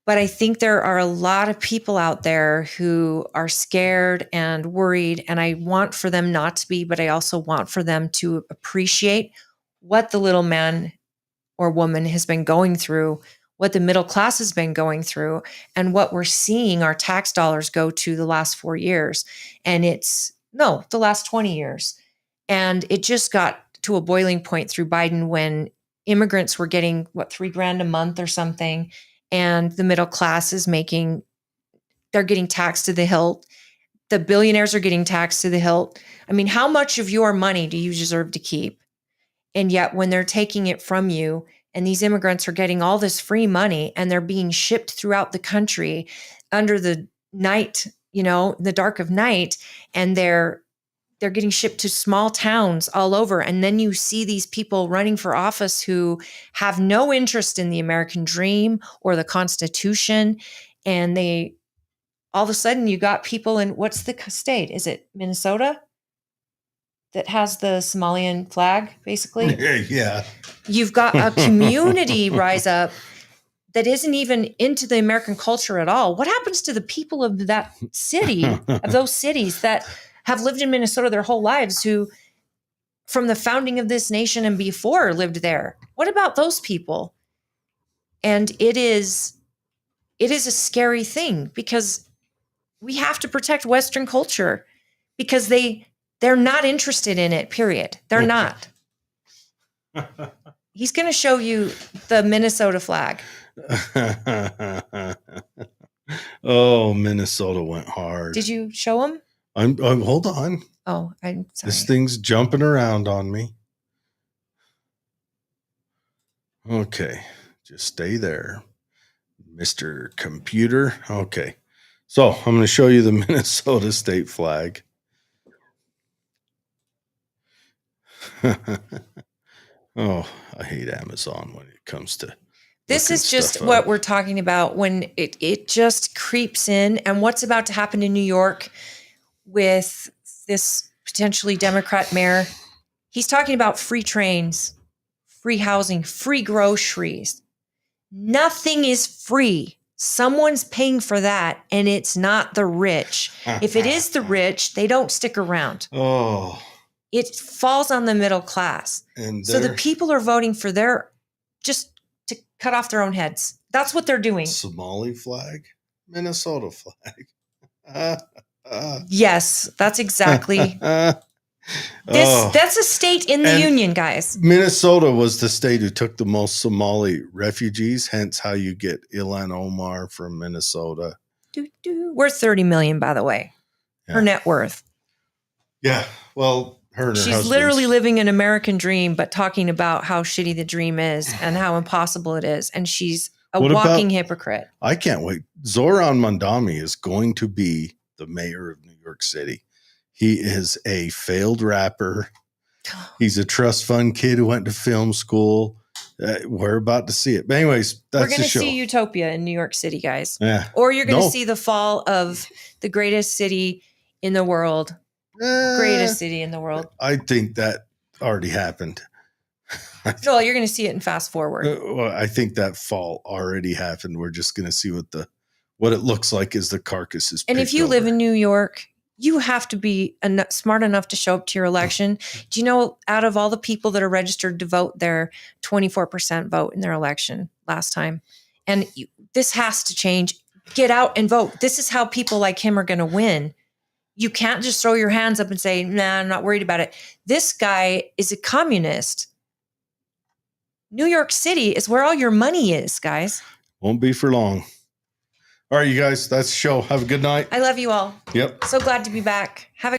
But I think there are a lot of people out there who are scared and worried, and I want for them not to be, but I also want for them to appreciate what the little man or woman has been going through, what the middle class has been going through, and what we're seeing our tax dollars go to the last 4 years. And the last 20 years. And it just got to a boiling point through Biden when immigrants were getting, $3,000 a month or something. And the middle class is they're getting taxed to the hilt. The billionaires are getting taxed to the hilt. I mean, how much of your money do you deserve to keep? And yet when they're taking it from you and these immigrants are getting all this free money and they're being shipped throughout the country under the night, the dark of night, and they're getting shipped to small towns all over. And then you see these people running for office who have no interest in the American dream or the Constitution. And all of a sudden you got people in, what's the state? Is it Minnesota that has the Somalian flag, basically? Yeah. You've got a community rise up that isn't even into the American culture at all. What happens to the people of that city, of those cities that have lived in Minnesota their whole lives, who from the founding of this nation and before lived there? What about those people? And it is a scary thing because we have to protect Western culture because they're not interested in it, period. They're not. He's going to show you the Minnesota flag. Oh, Minnesota went hard. Did you show him? I'm hold on. Oh, I'm sorry. This thing's jumping around on me. Okay, just stay there, Mr. Computer. Okay, so I'm going to show you the Minnesota state flag. Oh, I hate Amazon when it comes to this is just stuff what up. we're talking about when it just creeps in, and what's about to happen in New York with this potentially Democrat mayor. He's talking about free trains, free housing, free groceries. Nothing is free. Someone's paying for that, and it's not the rich. If it is the rich, they don't stick around. Oh, It falls on the middle class. and So the their people are voting for just to cut off their own heads. That's what they're doing. Somali flag, Minnesota flag. Yes, that's exactly. Oh. That's a state in the And- union, guys. Minnesota was the state who took the most Somali refugees, hence how you get Ilhan Omar from Minnesota. Worth 30 million, by the way. Her Yeah. net worth. Yeah, well, her and her She's husband's- literally living an American dream, but talking about how shitty the dream is and how impossible it is. And she's a What about- walking hypocrite. I can't wait. Zoran Mandami is going to be the mayor of New York City. He is a failed rapper. He's a trust fund kid who went to film school. We're about to see it. But anyways, We're that's going the to show. see Utopia in New York City, guys. Yeah. Or you're going to No. see the fall of the greatest city in the world. Greatest city in the world. I think that already happened. No, you're going to see it in fast forward. Well, I think that fall already happened. We're just going to see what it looks like as the carcass is. And if picked you live over. in New York, you have to be smart enough to show up to your election. Do you know, out of all the people that are registered to vote there, 24% vote in their election last time. And this has to change. Get out and vote. This is how people like him are going to win. You can't just throw your hands up and say, nah, I'm not worried about it. This guy is a communist. New York City is where all your money is, guys. Won't be for long. All right, you guys, that's the show. Have a good night. I love you all. Yep. So glad to be back. Have a